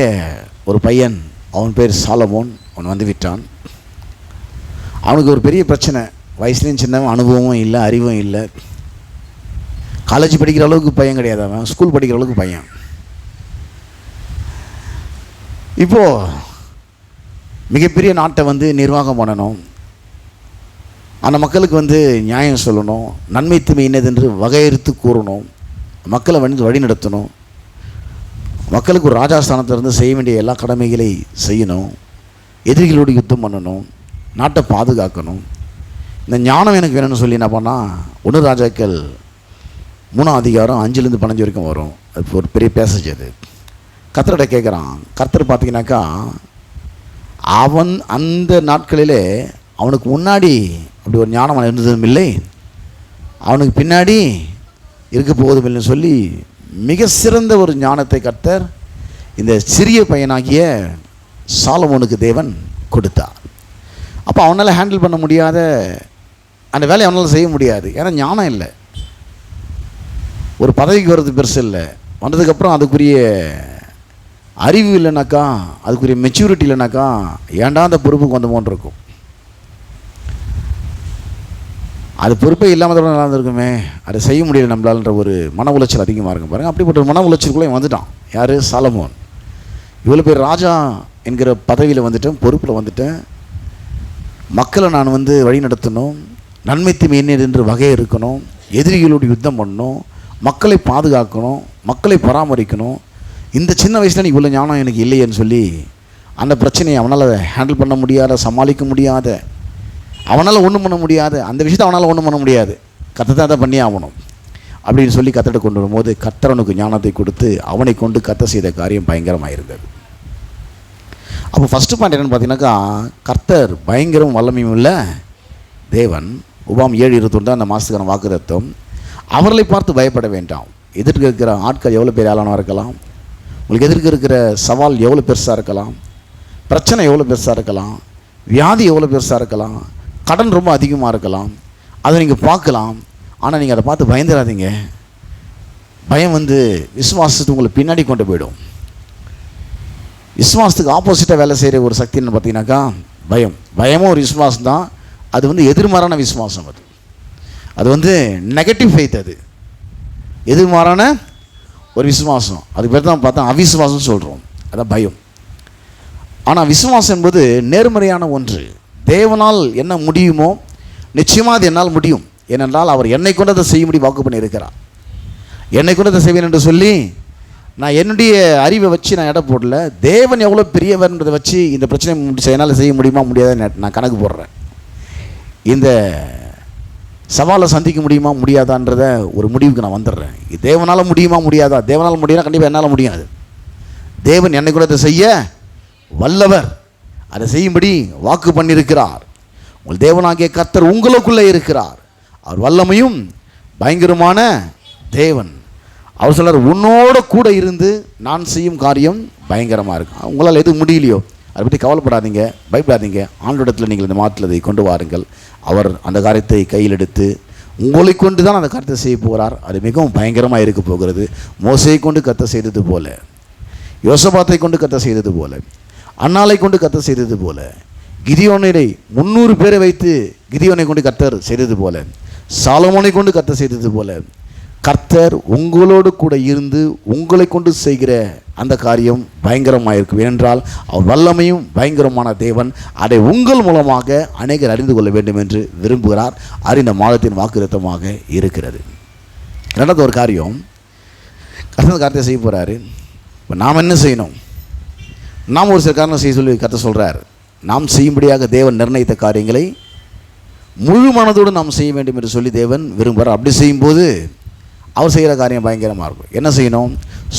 ஒரு பையன், அவன் பேர் சாலமோன், அவன் விட்டான். அவனுக்கு ஒரு பெரிய பிரச்சனை, வயசுலேயும் சின்னவன், அனுபவமும் இல்லை, அறிவும் இல்லை. காலேஜ் படிக்கிற அளவுக்கு பையன் கிடையாது, அவன் ஸ்கூல் படிக்கிற அளவுக்கு பையன். இப்போது மிகப்பெரிய நாட்டை நிர்வாகம் பண்ணணும், அந்த மக்களுக்கு நியாயம் சொல்லணும், நன்மை தீமை என்னதென்று வகையறுத்து கூறணும், மக்களை வழி நடத்தணும், மக்களுக்கு ஒரு ராஜாஸ்தானத்திலிருந்து செய்ய வேண்டிய எல்லா கடமைகளை செய்யணும், எதிரிகளோடு யுத்தம் பண்ணணும், நாட்டை பாதுகாக்கணும். இந்த ஞானம் எனக்கு வேணும்னு சொல்லி என்ன பண்ணால் 1 ராஜாக்கள் 3ஆம் அதிகாரம் 5-15 வரைக்கும் வரும். அது ஒரு பெரிய பேசேஜ். அது கர்த்தர்கிட்ட கேட்குறான். கர்த்தர் பார்த்தீங்கன்னாக்கா அவன் அந்த நாட்களிலே அவனுக்கு முன்னாடி அப்படி ஒரு ஞானம் இருந்ததும் இல்லை, அவனுக்கு பின்னாடி இருக்க போவதும் இல்லைன்னு சொல்லி மிக சிறந்த ஒரு ஞானத்தை கர்த்தர் இந்த சிறிய பையனாகிய சாலமோனுக்கு தேவன் கொடுத்தார். அப்போ அவனால் ஹேண்டில் பண்ண முடியாத அந்த வேலையை அவனால் செய்ய முடியாது. ஏன்னா ஞானம் இல்லை. ஒரு பதவிக்கு வர்றது பெருசு இல்லை, வந்ததுக்கப்புறம் அதுக்குரிய அறிவு இல்லைனாக்கா, அதுக்குரிய மெச்சூரிட்டி இல்லைனாக்கா ஏன்டா அந்த பொறுப்புக்கு வந்தமோன்னு இருக்கும். அது பொறுப்பே இல்லாமல் நல்லா இருந்திருக்குமே, அதை செய்ய முடியல நம்மளால்ன்ற ஒரு மன உளைச்சல் அதிகமாக இருக்கும் பாருங்கள். அப்படிப்பட்ட ஒரு மன உளைச்சலுக்குள்ளே வந்துட்டான். யார்? சாலமோன். இவ்வளோ பேர் ராஜா என்கிற பதவியில் வந்துட்டேன், பொறுப்பில் வந்துட்டேன், மக்களை நான் வழி நடத்தணும், நன்மை தீமை என்ன என்று வகை இருக்கணும், எதிரிகளோடு யுத்தம் பண்ணணும், மக்களை பாதுகாக்கணும், மக்களை பராமரிக்கணும். இந்த சின்ன வயசில் இவ்வளோ ஞானம் எனக்கு இல்லையேன்னு சொல்லி அந்த பிரச்சனையை அவனால் ஹேண்டில் பண்ண முடியாத, சமாளிக்க முடியாத, அவனால் ஒன்றும் பண்ண முடியாது, அந்த விஷயத்தை அவனால் ஒன்றும் பண்ண முடியாது, கர்த்தர் தான் அதை பண்ணி ஆகணும் அப்படின்னு சொல்லி கர்த்தர்கிட்ட கொண்டு வரும்போது கர்த்தரனுக்கு ஞானத்தை கொடுத்து அவனை கொண்டு கர்த்தர் செய்த காரியம் பயங்கரமாக இருந்தது. அப்போ ஃபஸ்ட்டு பாயிண்ட் என்னென்னு பார்த்தீங்கன்னாக்கா, கர்த்தர் பயங்கரம் வல்லமையும் இல்லை தேவன். உபாம் 7:21 அந்த மாதத்துக்கான வாக்குத்தத்தம். அவர்களை பார்த்து பயப்பட வேண்டாம். எதிர்க்க இருக்கிற ஆட்கள் எவ்வளோ பெரிய ஆளானவா இருக்கலாம், உங்களுக்கு எதிர்க்க இருக்கிற சவால் எவ்வளோ பெருசாக இருக்கலாம், பிரச்சனை எவ்வளோ பெருசாக இருக்கலாம், வியாதி எவ்வளோ பெருசாக இருக்கலாம், கடன் ரொம்ப அதிகமாக இருக்கலாம், அதை நீங்கள் பார்க்கலாம். ஆனால் நீங்கள் அதை பார்த்து பயந்துடாதீங்க. பயம் விசுவாசத்துக்கு உங்களை பின்னாடி கொண்டு போயிடும். விசுவாசத்துக்கு ஆப்போசிட்டாக வேலை செய்கிற ஒரு சக்தின்னு பார்த்தீங்கன்னாக்கா பயமும் ஒரு விசுவாசம் தான், அது வந்து எதிர்மாறான விசுவாசம். அது வந்து நெகட்டிவ் ஃபெய்த். அது எதிர்மாறான ஒரு விசுவாசம். அதுக்கு பேர் தான் பார்த்தா அவிசுவாசம் சொல்கிறோம். அதான் பயம். ஆனால் விசுவாசம் என்பது நேர்மறையான ஒன்று. தேவனால் என்ன முடியுமோ நிச்சயமாக அது என்னால் முடியும். ஏனென்றால் அவர் என்னை கொண்டு அதை செய்யும்படி வாக்கு பண்ணியிருக்கிறார். என்னை கொண்டு அதை செய்வேன் என்று சொல்லி நான் என்னுடைய அறிவை வச்சு நான் எடை போடல. தேவன் எவ்வளோ பெரியவர்ன்றதை வச்சு இந்த பிரச்சனை என்னால் செய்ய முடியுமா முடியாத நான் கணக்கு போடுறேன். இந்த சவாலை சந்திக்க முடியுமா முடியாதான்றத ஒரு முடிவுக்கு நான் வந்துடுறேன். தேவனால் முடியுமா முடியாதா? தேவனால் முடியும்னா கண்டிப்பாக என்னால் முடியாது. தேவன் என்னை கூட அதை செய்ய வல்லவர். அதை செய்யும்படி வாக்கு பண்ணியிருக்கிறார். உங்கள் தேவனாகிய கர்த்தர் உங்களுக்குள்ளே இருக்கிறார். அவர் வல்லமையும் பயங்கரமான தேவன். அவர் சொல்றார், உன்னோட கூட இருந்து நான் செய்யும் காரியம் பயங்கரமாக இருக்கும். உங்களால் எது முடியலையோ அதை பற்றி கவலைப்படாதீங்க, பயப்படாதீங்க. ஆண்டோடத்தில் நீங்கள் இந்த மாதத்தில் அதை கொண்டு வாருங்கள். அவர் அந்த காரியத்தை கையில் எடுத்து உங்களை கொண்டு தான் அந்த காரியத்தை செய்ய போகிறார். அது மிகவும் பயங்கரமாக இருக்க போகிறது. மோசையை கொண்டு கர்த்தர் செய்தது போல, யோசபாத்தை கொண்டு கர்த்தர் செய்தது போல, அன்னாளை கொண்டு கர்த்தர் செய்தது போல, கிதியோனை 300 பேரை வைத்து கிதியோனை கொண்டு கர்த்தர் செய்தது போல, சாலமோனை கொண்டு கர்த்தர் செய்தது போல, கர்த்தர் உங்களோடு கூட இருந்து உங்களை கொண்டு செய்கிற அந்த காரியம் பயங்கரமாக இருக்கும். ஏனென்றால் அவர் வல்லமையும் பயங்கரமான தேவன். அதை உங்கள் மூலமாக அநேகர் அறிந்து கொள்ள வேண்டும் என்று விரும்புகிறார். அது இந்த மாதத்தின் வாக்குத்தத்தமாக இருக்கிறது. ரெண்டாவது ஒரு காரியம், கர்த்தர் காரியத்தை செய்ய போகிறாரு. இப்போ நாம் என்ன செய்யணும்? நாம் ஒரு சில காரணம் செய்ய சொல்லி கர்த்தர் சொல்கிறார். நாம் செய்யும்படியாக தேவன் நிர்ணயித்த காரியங்களை முழு மனதோடு நாம் செய்ய வேண்டும் என்று சொல்லி தேவன் விரும்புகிறார். அப்படி செய்யும்போது அவர் செய்கிற காரியம் பயங்கரமாக இருக்கும். என்ன செய்யணும்?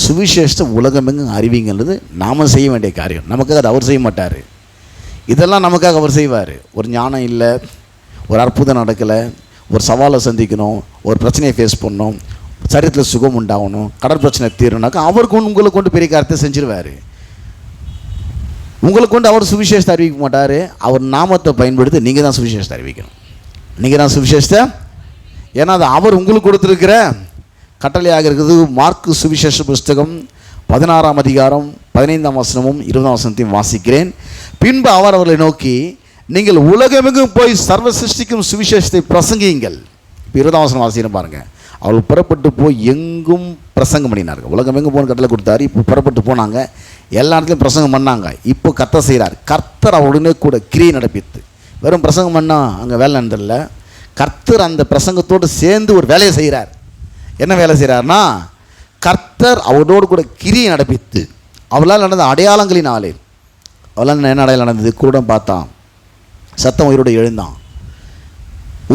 சுவிசேஷத்தை உலகமெங்கும் அறிவிங்கிறது நாம் செய்ய வேண்டிய காரியம். நமக்காக அது அவர் செய்ய மாட்டார். இதெல்லாம் நமக்காக அவர் செய்வார். ஒரு ஞானம் இல்லை, ஒரு அற்புதம் நடக்கலை, ஒரு சவாலை சந்திக்கணும், ஒரு பிரச்சனையை ஃபேஸ் பண்ணணும், சரீரத்தில் சுகம் உண்டாகணும், கடல் பிரச்சனை தீரணுனாக்கா அவருக்கு உங்களை கொண்டு பெரிய காரியத்தை செஞ்சிருவார். உங்களை கொண்டு அவர் சுவிசேஷத்தை அறிவிக்க மாட்டார். அவர் நாமத்தை பயன்படுத்தி நீங்கள் தான் சுவிசேஷத்தை அறிவிக்கணும். நீங்கள் தான் சுவிசேஷத்தை, ஏன்னா அது அவர் உங்களுக்கு கொடுத்துருக்கிற கட்டளையாக இருக்குது. மார்க்கு சுவிசேஷ புஸ்தகம் 16ஆம் அதிகாரம் 15ஆம் வசனமும் 20ஆம் வசனத்தையும் வாசிக்கிறேன். பின்பு அவர் அவர்களை நோக்கி, நீங்கள் உலகமெங்கும் போய் சர்வ சிருஷ்டிக்கும் சுவிசேஷத்தை பிரசங்கியுங்கள். இப்போ 20ஆம் வசனம் வாசிக்கிறேன் பாருங்கள். அவர்கள் புறப்பட்டு போய் எங்கும் பிரசங்கம் பண்ணினார்கள். உலகமெங்கும் போன கட்டளை கொடுத்தாரு. இப்போ புறப்பட்டு போனாங்க, எல்லா இடத்துலையும் பிரசங்கம் பண்ணாங்க. இப்போ கர்த்தர் செய்கிறார். கர்த்தர் அவருடனே கூட கிரியை நடப்பித்து, வெறும் பிரசங்கம் பண்ணால் அங்கே வேலை நடந்தில்ல, கர்த்தர் அந்த பிரசங்கத்தோடு சேர்ந்து ஒரு வேலையை செய்கிறார். என்ன வேலை செய்கிறார்னா, கர்த்தர் அவரோடு கூட கிரியை நடப்பித்து, அவளால் நடந்த அடையாளங்களினாலே, அவளால் என்ன அடையாளம் நடந்தது? குருடன் பார்த்தான், சத்தம் உயிரோடு எழுந்தான்,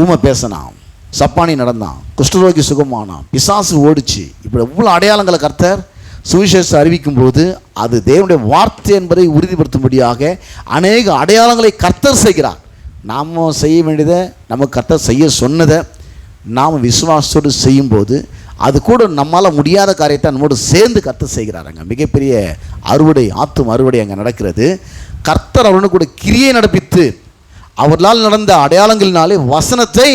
ஊமை பேசினான், சப்பானி நடந்தான், குஷ்டரோகி சுகமானான், பிசாசு ஓடிச்சு. இப்படி எவ்வளோ அடையாளங்களை கர்த்தர் சுவிசேஷத்தை அறிவிக்கும் போது அது தேவனுடைய வார்த்தை என்பதை உறுதிப்படுத்தும்படியாக அநேக அடையாளங்களை கர்த்தர் செய்கிறார். நாம் செய்ய வேண்டியதை, நமக்கு கர்த்தர் செய்ய சொன்னதை நாம் விசுவாசத்தோடு செய்யும்போது அது கூட நம்மளால் முடியாத காரியத்தை நம்மோடு சேர்ந்து கர்த்தர் செய்கிறாருங்க. மிகப்பெரிய அறுவடை, ஆத்தும் அறுவடை அங்கே நடக்கிறது. கர்த்தர் அவருன்னு கூட கிரியை நடப்பித்து அவர்களால் நடந்த அடையாளங்களினாலே வசனத்தை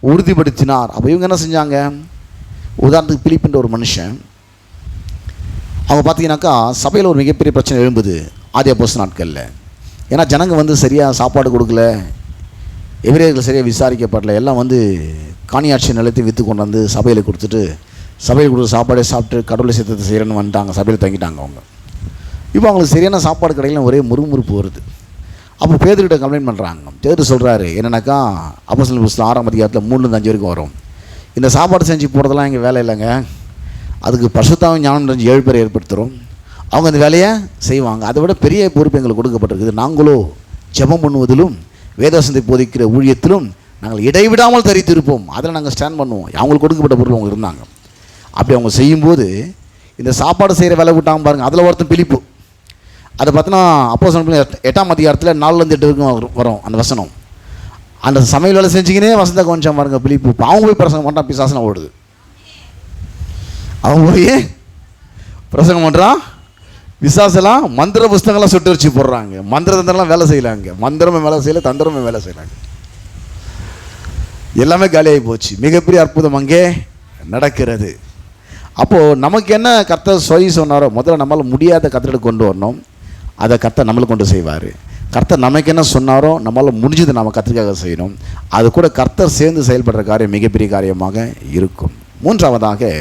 உறுதிப்படுத்தினார். அப்போ இவங்க என்ன செஞ்சாங்க? உதாரணத்துக்கு பிலிப்புன்ற ஒரு மனுஷன், அவங்க பார்த்தீங்கன்னாக்கா சபையில் ஒரு மிகப்பெரிய பிரச்சனை எழும்புது ஆதி அப்போஸ்தலர் நாட்களில். ஏன்னா ஜனங்க சரியாக சாப்பாடு கொடுக்கல, எபிரேயர்கள் சரியாக விசாரிக்கப்படல, எல்லாம் காணியாட்சி நிலத்தை விற்று கொண்டு வந்து சபையில் கொடுத்துட்டு, சபையில் கொடுத்து சாப்பாடே சாப்பிட்டு கடவுளை சித்தத்தை செய்கிறேன்னு வந்துட்டாங்க. சபையில் தங்கிட்டாங்க அவங்க. இப்போ அவங்களுக்கு சரியான சாப்பாடு கடையில் ஒரே முறுமுறுப்பு வருது. அப்போ பேதுருக்கிட்ட கம்ப்ளைண்ட் பண்ணுறாங்க. பேதுரு சொல்கிறாரு, என்னன்னாக்கா அப்போஸ்தலர் புஸ்தகம் 6ஆம் அதிகாரத்தில் 3-5 வரைக்கும் வரும், இந்த சாப்பாடு செஞ்சு போடுறதெல்லாம் எங்கள் வேலை இல்லைங்க, அதுக்கு பரிசுத்தாவின் ஞானம் 7 பேரை ஏற்படுத்துகிறோம், அவங்க அந்த வேலையை செய்வாங்க. அதை விட பெரிய பொறுப்பு எங்களுக்கு கொடுக்கப்பட்டிருக்குது. நாங்களோ ஜெபம் பண்ணுவதிலும் வேதவசனத்தை போதிக்கிற ஊழியத்திலும் நாங்கள் இடைவிடாமல் தரித்திருப்போம், அதில் நாங்கள் ஸ்டாண்ட் பண்ணுவோம். அவங்களுக்கு கொடுக்கப்பட்ட பொருள் அவங்க இருந்தாங்க. அப்படி அவங்க செய்யும்போது இந்த சாப்பாடு செய்கிற வேலை விட்டாங்க பாருங்கள். அதில் ஒருத்தன் பிலிப்பு, அதை பார்த்தோன்னா அப்போஸ்தலர் 8ஆம் அதிகாரத்தில் 4-8 வரைக்கும் வரும் அந்த வசனம். அந்த சமையல் வேலை செஞ்சுக்கினே வசந்த கொஞ்சம் பாருங்கள் பிலிப்பு. அவங்க போய் பிரசங்கம் பண்ணுறான், பிசாசனை ஓடுது. அவங்க போய் பிரசங்கம் பண்ணுறான், பிசாசெல்லாம் மந்திர புஸ்தகங்கள்லாம் சுட்டு வச்சு போடுறாங்க. மந்திர தந்திரம்லாம் வேலை செய்யலாங்க. மந்திரமே வேலை செய்யலை, தந்திரமே வேலை செய்யலாங்க. எல்லாமே காலியாகி போச்சு. மிகப்பெரிய அற்புதம் அங்கே நடக்கிறது. அப்போது நமக்கு என்ன கர்த்தர் சொல்லி சொன்னாரோ, முதல்ல நம்மளால் முடியாத கர்த்தரை கொண்டு வரணும். அதை கர்த்தர் நம்மளுக்கு கொண்டு செய்வார். கர்த்தர் நமக்கு என்ன சொன்னாரோ நம்மளால் முடிஞ்சது நம்ம கர்த்தருக்காக செய்யணும். அது கூட கர்த்தர் சேர்ந்து செயல்படுற காரியம் மிகப்பெரிய காரியமாக இருக்கும். மூன்றாவதாக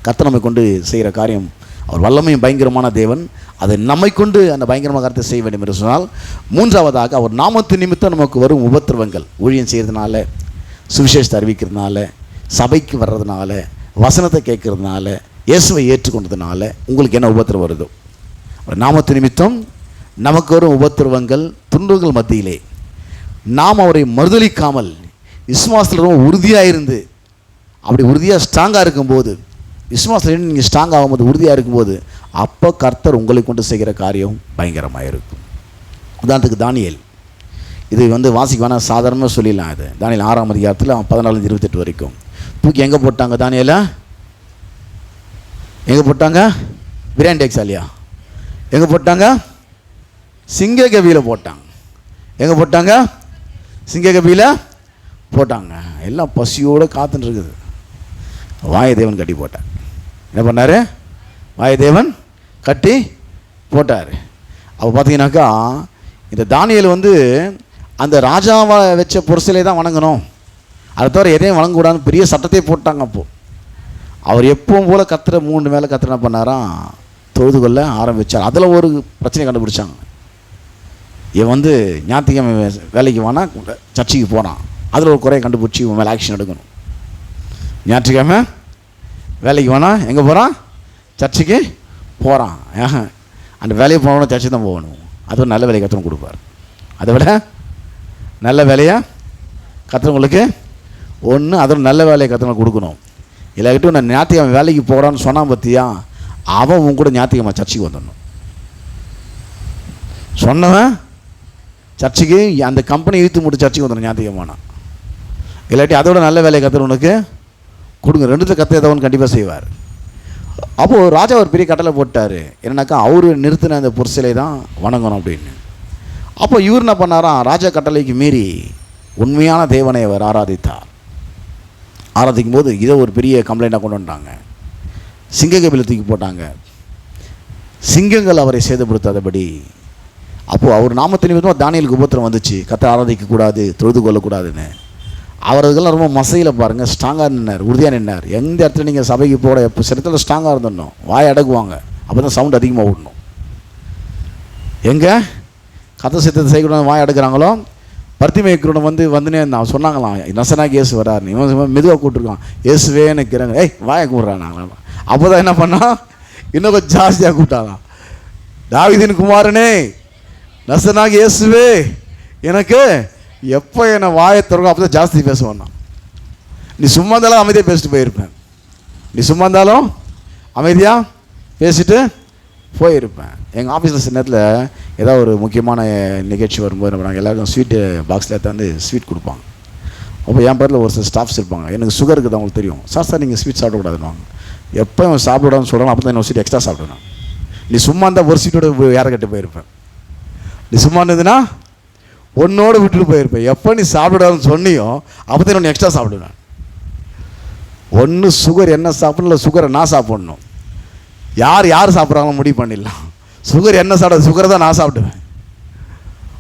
கர்த்தர் நம்மை கொண்டு செய்கிற காரியம், அவர் வல்லமையும் பயங்கரமான தேவன். அதை நம்மை கொண்டு அந்த பயங்கரமான காரியத்தை செய்ய வேண்டும் என்று சொன்னால், மூன்றாவதாக அவர் நாமத்து நிமித்தம் நமக்கு வரும் உபத்திரவங்கள், ஊழியம் செய்கிறதுனால, சுவிசேஷத்தை அறிவிக்கிறதுனால, சபைக்கு வர்றதுனால, வசனத்தை கேட்கறதுனால, இயேசுவை ஏற்றுக்கொண்டதுனால உங்களுக்கு என்ன உபத்திரம் வருதோ, நாமத்து நிமித்தம் நமக்கு வரும் உபத்திரவங்கள், துன்பங்கள் மத்தியிலே நாம் அவரை மறுதலிக்காமல் விசுவாசத்தில் ரொம்ப உறுதியாக இருந்து, அப்படி உறுதியாக ஸ்ட்ராங்காக இருக்கும்போது, விசுவாசத்தில் நீங்கள் ஸ்ட்ராங் ஆகும்போது, உறுதியாக இருக்கும்போது, அப்போ கர்த்தர் உங்களை கொண்டு செய்கிற காரியம் பயங்கரமாக இருக்கும். உதாரணத்துக்கு தானியேல், இது வாசிக்க வேணால் சாதாரணமாக சொல்லிடலாம். இது தானியேல் 6ஆம் அதிகாரத்தில் 14-28 வரைக்கும் தூக்கி எங்கே போட்டாங்க? தானியேலை எங்கே போட்டாங்க? பிரியாணி டேக்ஸாலியா எங்கே போட்டாங்க? சிங்க கவியில் போட்டாங்க. எங்கே போட்டாங்க? சிங்க கவியில் போட்டாங்க. எல்லாம் பசியோடு காத்துன்னு இருக்குது. வாயதேவன் கட்டி போட்டார். என்ன பண்ணார்? வாயதேவன் கட்டி போட்டார். அப்போ பார்த்தீங்கன்னாக்கா இந்த தானியேல் அந்த ராஜாவை வச்ச பொருசிலே தான் வணங்கணும், அதை தவிர எதையும் வணங்கக்கூடாதுன்னு பெரிய சட்டத்தை போட்டாங்க. அப்போது அவர் எப்பவும் போல் கத்துற 3 மேலே கத்துற என்ன பண்ணாராம்? தொழுது கொள்ள ஆரம்பித்தார். அதில் ஒரு பிரச்சனை கண்டுபிடிச்சாங்க. இவன் ஞாயிற்றுக்கிழமை வேலைக்கு வானா சர்ச்சைக்கு போகிறான். அதில் ஒரு குறையை கண்டுபிடிச்சி இவன் மேலே ஆக்ஷன் எடுக்கணும். ஞாயிற்றுக்கிழமை வேலைக்கு வேணா எங்கே போகிறான்? சர்ச்சுக்கு போகிறான். அந்த வேலையை போகணும், சர்ச்சு தான் போகணும். அது ஒரு நல்ல வேலையை கற்றுன்னு கொடுப்பார். அதை விட நல்ல வேலையாக கற்றுறவங்களுக்கு ஒன்று, அதில் நல்ல வேலையை கற்றுன்னு கொடுக்கணும். இல்லாக்கிட்டும் நான் ஞாயிற்றுக்கிழமை வேலைக்கு போகிறான்னு சொன்னான் பார்த்தியா, அவன் உன் கூட ஞாயிற்றுக்கிழமை சர்ச்சுக்கு வந்துடணும். சொன்னவன் சர்ச்சுக்கு அந்த கம்பெனி இழுத்து மூட்டு சர்ச்சுக்கு வந்துடணும் ஞாயிற்றுக்கிழமைனா. இல்லாட்டி அதோட நல்ல வேலையை கற்றுறவனுக்கு கொடுங்க. 2த்துல கற்று ஏதோ ஒன்று கண்டிப்பாக செய்வார். அப்போது ராஜா ஒரு பெரிய கட்டளை போட்டார். என்னன்னாக்கா அவர் நிறுத்தின அந்த பொருசிலை தான் வணங்கணும் அப்படின்னு. அப்போ இவர் என்ன பண்ணாராம்? ராஜா கட்டளைக்கு மீறி உண்மையான தேவனை அவர் ஆராதித்தார். ஆராதிக்கும் போது இதை ஒரு பெரிய கம்ப்ளைண்ட்டாக கொண்டு வந்துட்டாங்க. சிங்க கபில தூக்கி போட்டாங்க. சிங்கங்கள் அவரை சேதப்படுத்தாதபடி. அப்போது அவர் நாமத்தின் நிமித்தமாக தானியேலுக்கு உபத்திரம் வந்துச்சு. கர்த்தரை ஆராதிக்கக்கூடாது, தொழுது கொள்ளக்கூடாதுன்னு. அவர்களுக்கெல்லாம் ரொம்ப மசையில் பாருங்கள், ஸ்ட்ராங்காக நின்னார், உறுதியாக நின்னார். எந்த இடத்துல நீங்கள் சபைக்கு போகிற எப்போ சிறத்தில் ஸ்ட்ராங்காக இருந்துடணும். வாயை அடக்குவாங்க, அப்போ தான் சவுண்ட் அதிகமாக விடணும். எங்கே கதை சித்தத்தை செய்யக்கூடாது வாயை அடக்குறாங்களோ, பர்த்திமேய்க்கிறவன் வந்துனே இருந்தான். சொன்னாங்களாம், நசனாக்கு இயேசு வராருன்னு. இவன் மெதுவாக கூப்பிட்டுருக்கான், இயேசுவே நிற்கிறாங்க. வாயை கூப்பிட்றாங்க. அப்போ தான் என்ன பண்ணால் இன்னும் கொஞ்சம் ஜாஸ்தியாக கூப்பிட்டாலாம். தாவீதின் குமாரனே, நசனாக்கு இயேசுவே, எனக்கு எப்போ என்னை வாயை திறக்கும் அப்போ தான் ஜாஸ்தி பேசுவான். நீ சும்மா இருந்தாலும் அமைதியாக பேசிட்டு போயிருப்பேன். நீ சும்மா இருந்தாலும் அமைதியாக பேசிட்டு போயிருப்பேன். எங்கள் ஆஃபீஸில் சில நேரத்தில் ஏதாவது ஒரு முக்கியமான நிகழ்ச்சி வரும்போது என்ன பண்ணாங்க, எல்லாருக்கும் ஸ்வீட்டு பாக்ஸில் எடுத்தாந்து ஸ்வீட் கொடுப்பாங்க. அப்போ என் பேரில் ஒரு சில ஸ்டாஃப்ஸ் இருப்பாங்க. எனக்கு சுகர் இருக்குது அவங்களுக்கு தெரியும். சார் நீங்கள் ஸ்வீட் சாப்பிடக்கூடாதுன்னு. எப்போ இவன் சாப்பிடக்கூடாதுன்னு சொல்கிறான், அப்போ தான் இன்னொரு ஸ்வீட் எக்ஸ்ட்ரா சாப்பிடுவேன். நீ சும்மா இருந்தால் ஒரு ஸ்வீட்டோட யாரை கட்டு போயிருப்பேன். நீ சும்மா இருந்ததுன்னா ஒன்னோடு விட்டுட்டு போயிருப்பேன். எப்போ நீ சாப்பிடாதுன்னு சொன்னியோ அப்போ தான் ஒன்று எக்ஸ்ட்ரா சாப்பிடுவேன். ஒன்று சுகர் என்ன சாப்பிடணும், இல்லை சுகரை நான் சாப்பிட்ணும். யார் சாப்பிட்றாங்களோ முடிவு பண்ணிடலாம். சுகர் என்ன சாப்பிட, சுகரை தான் நான் சாப்பிடுவேன்.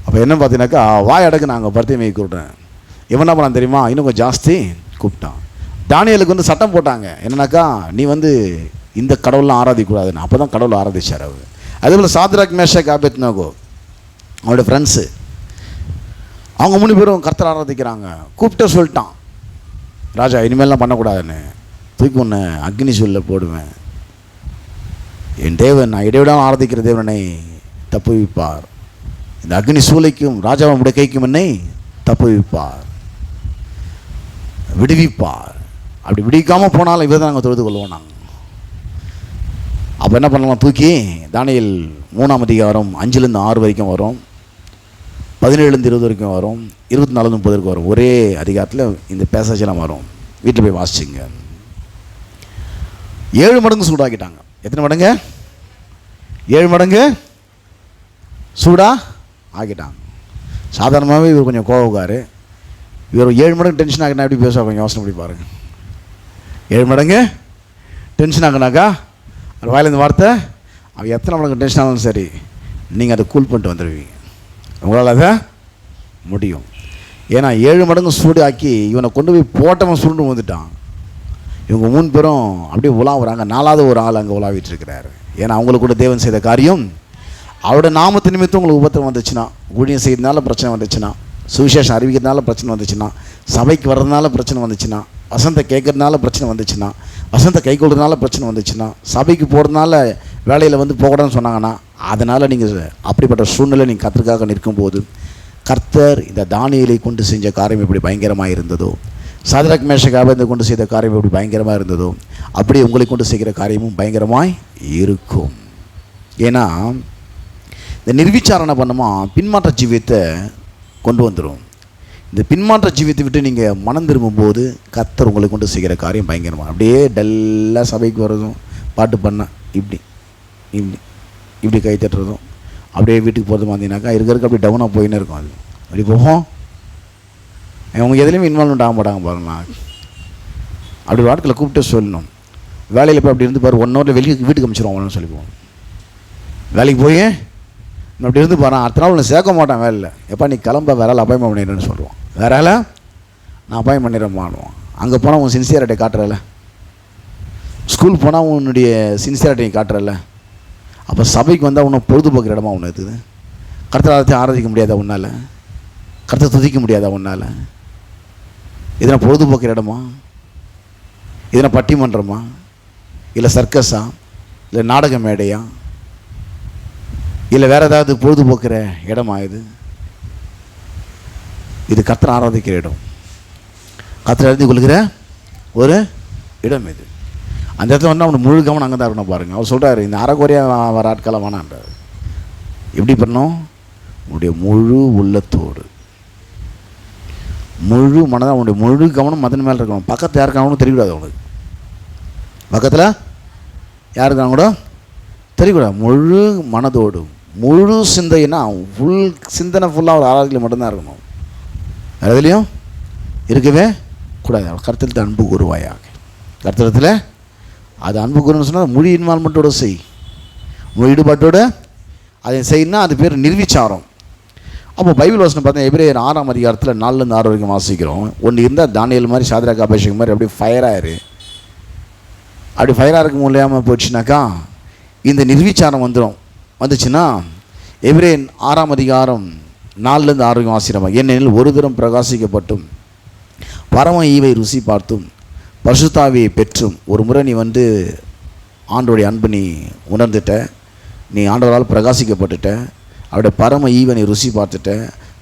அப்போ என்ன பார்த்தீங்கன்னாக்கா வாய் அடக்கு நாங்கள் பர்த்திமையை கூப்பிட்டேன். இவன் என்ன பண்ணான் தெரியுமா, இன்னும் கொஞ்சம் ஜாஸ்தி கூப்பிட்டான். தானியேலுக்கு சட்டம் போட்டாங்க. என்னன்னாக்கா நீ இந்த கடவுள்லாம் ஆராதிக்கூடாதுன்னு. அப்போ தான் கடவுளை ஆராதிச்சார் அவர். அதேபோல் சாத்ராக் மேஷாக் ஆபேத்நேகோ அவனோட ஃப்ரெண்ட்ஸு, அவங்க 3 பேரும் கர்த்தரை ஆராதிக்கிறாங்க. கூப்பிட்டு சொல்லிட்டான் ராஜா, இனிமேல்லாம் பண்ணக்கூடாதுன்னு. தூக்கி ஒன்று அக்னி சூழல போடுவேன். என் தேவன், நான் இடைவிடாமல் ஆராதிக்கிற தேவனை தப்புவிப்பார். இந்த அக்னி சூளைக்கும் ராஜாவுடைய கைக்கும் என்னை தப்புவிப்பார், விடுவிப்பார். அப்படி விடுவிக்காமல் போனாலும் இவர் தான் நாங்கள் தொழுது கொள்வோம். நாங்கள் அப்போ என்ன பண்ணலாம், தூக்கி தானியேல் 3ஆம் அதிகாரம் 5-6 வரைக்கும் வரும், 17-20 வரைக்கும் வரும், 24-30 வரைக்கும் வரும். ஒரே அதிகாரத்தில் இந்த பேசேஜெல்லாம் வரும். வீட்டில் போய் வாசிச்சுங்க. 7 மடங்கு சூடாக்கிட்டாங்க. எத்தனை மடங்கு? 7 மடங்கு சூடாக ஆக்கிட்டாங்க. சாதாரணமாகவே இவர் கொஞ்சம் கோவக்காரு. இவர் 7 மடங்கு டென்ஷன் ஆகினா எப்படி பேசுவாங்க, கொஞ்சம் யோசனை பண்ணி பாருங்கள். 7 மடங்கு டென்ஷன் ஆகினாக்கா அது வாயிலேருந்து வார்த்தை, அவன் எத்தனை மடங்கு டென்ஷன் ஆனாலும் சரி நீங்கள் அதை கூல் பண்ணிட்டு வந்துடுவீங்க. உங்களால் அதை முடியும். ஏன்னா 7 மடங்கு சூடு ஆக்கி இவனை கொண்டு போய் போட்டவன் சுருண்டு வந்துட்டான். இவங்க 3 பேரும் அப்படியே உலாவுறாங்க. 4வது ஒரு ஆள் அங்கே உலாவிட்டு இருக்கிறாரு. ஏன்னா அவங்களுக்கு கூட தேவன் செய்த காரியம், அவரோட நாமத்து நிமித்தம் உங்களுக்கு உபத்திரம் வந்துச்சுன்னா, ஊழியம் செய்யறதுனால பிரச்சனை வந்துச்சுன்னா, சுவிசேஷம் அறிவிக்கிறதுனால பிரச்சனை வந்துச்சுன்னா, சபைக்கு வர்றதுனால பிரச்சனை வந்துச்சுன்னா, வசனத்தை கேட்கறதுனால பிரச்சனை வந்துச்சுன்னா, வசனத்தை கை கொள்றதுனால பிரச்சனை வந்துச்சுன்னா, சபைக்கு போகிறதுனால வேலையில் வந்து போகக்கூடாதுன்னு சொன்னாங்கன்னா, அதனால் நீங்கள் அப்படிப்பட்ட சூழ்நிலை நீங்கள் கர்த்தருக்காக நிற்கும்போது, கர்த்தர் இந்த தானியேலை கொண்டு செஞ்ச காரியம் எப்படி பயங்கரமாக இருந்ததோ, சாத்ராக் மேஷக் ஆபேத்நேகோ கொண்டு செய்த காரியம் எப்படி பயங்கரமாக இருந்ததோ, அப்படி உங்களை கொண்டு செய்கிற காரியமும் பயங்கரமாய் இருக்கும். ஏன்னா இந்த நிர்விச்சாரணை பண்ணுமா பின்மாற்ற ஜீவியத்தை கொண்டு வந்துடும். இந்த பின்மாற்ற ஜீவியத்தை விட்டு நீங்கள் மனம் திரும்பும்போது கர்த்தர் உங்களை கொண்டு செய்கிற காரியம் பயங்கரமாக. அப்படியே டல்லாக சபைக்கு வர்றதும், பாட்டு பண்ண இப்படி இப்படி இப்படி கை தட்டுறதும், அப்படியே வீட்டுக்கு போகிறது பார்த்தீங்கன்னாக்கா இருக்க அப்படி டவுனாக போயின்னு இருக்கும். அது அப்படி போகும். அவங்க எதுலேயுமே இன்வால்வ்மெண்ட் ஆக மாட்டாங்க பாருங்களா. அப்படி வாரத்தில் கூப்பிட்டு சொல்லணும், வேலையில் போய் அப்படி இருந்து பாரு, 1 ஹவரில் வெளியே வீட்டுக்கு அனுப்பிச்சிடுவோம் சொல்லி போவோம். வேலைக்கு போய் அப்படி இருந்து பாரு, அடுத்த நாள் ஒன்று சேர்க்க மாட்டான் வேலையில். எப்போ நீ கிளம்ப வேற ஆள் அப்பாயின்மெண்ட் பண்ணிடுறேன்னு சொல்லுவான். வேற ஆள் நான் அப்பாயின்மெண்ட் பண்ணிடுறேன். அங்கே போனால் உன் சின்சியரிட்டி காட்டுறல, ஸ்கூல் போனால் உன்னுடைய சின்சியரிட்டி காட்டுறல, அப்போ சபைக்கு வந்தால் உன்னை பொழுதுபோக்குற இடமா ஒன்று இருக்குது. கர்த்தரை ஆராதிக்க முடியாதா உன்னால்? கர்த்தரை துதிக்க முடியாதா உன்னால்? இதனை பொழுதுபோக்குற இடமா? இதனை பட்டிமன்றமா? இல்லை சர்க்கஸா? இல்லை நாடக மேடையா? இல்லை வேறு ஏதாவது பொழுதுபோக்குற இடமா? இது கர்த்தரை ஆராதிக்கிற இடம், கர்த்தரை அறிந்து கொள்கிற ஒரு இடம் இது. அந்த இடத்துல வந்து அவனுக்கு முழு கவனம் அங்கே தான் இருக்கணும். பாருங்கள், அவர் சொல்கிறார், இந்த அரைக்குறையாக வர ஆட்களை வேணான்றார். எப்படி பண்ணணும்? உன்னுடைய முழு உள்ளத்தோடு, முழு மனதாக, அவனுடைய முழு கவனம் மதன் மேலே இருக்கணும். பக்கத்தில் யாருக்கானு தெரியக்கூடாது. அவனுக்கு பக்கத்தில் யாருக்கான கூட தெரியக்கூடாது. முழு மனதோடு, முழு சிந்தைன்னா ஃபுல் சிந்தனை ஃபுல்லாக ஒரு ஆராதனையில் மட்டும்தான் இருக்கணும். வேறு எதுலேயும் இருக்கவே கூடாது. கர்த்தத்தில் அன்பு கூறுவாயாக. கர்த்தத்தில் அது அன்பு கூறுன்னு சொன்னால் முழு இன்வால்மெண்ட்டோடு செய், முழு ஈடுபாட்டோடு அதை செய்யணும்னா அது பேர் நிர்விச்சாரம். அப்போ பைபிள் வசனம் பார்த்தா எபிரேயர் 6ஆம் அதிகாரத்தில் 4லேருந்து 6 வரைக்கும் வாசிக்கிறோம். ஒன்று இருந்தால் தானியேல் மாதிரி, சாத்ராக் அபிஷேகம் மாதிரி அப்படியே ஃபயராக அப்படி ஃபயராக இருக்க முடியாமல் போச்சுனாக்கா இந்த நிர்விச்சாரம் வந்துச்சுன்னா எபிரேயர் 6ஆம் அதிகாரம் 4லேருந்து 6 வரைக்கும் வாசிக்கிறோம். ஏனெனில் ஒரு தரம் பிரகாசிக்கப்பட்டும் பரம ஈவை ருசி பார்த்தும் பரிசுத்தாவியை பெற்றும் ஒரு முறை நீ வந்து ஆண்டோடைய அன்பு நீ உணர்ந்துட்ட, நீ ஆண்டவரால் பிரகாசிக்கப்பட்டுட்ட, அவருடைய பரம ஈவனை ருசி பார்த்துட்ட,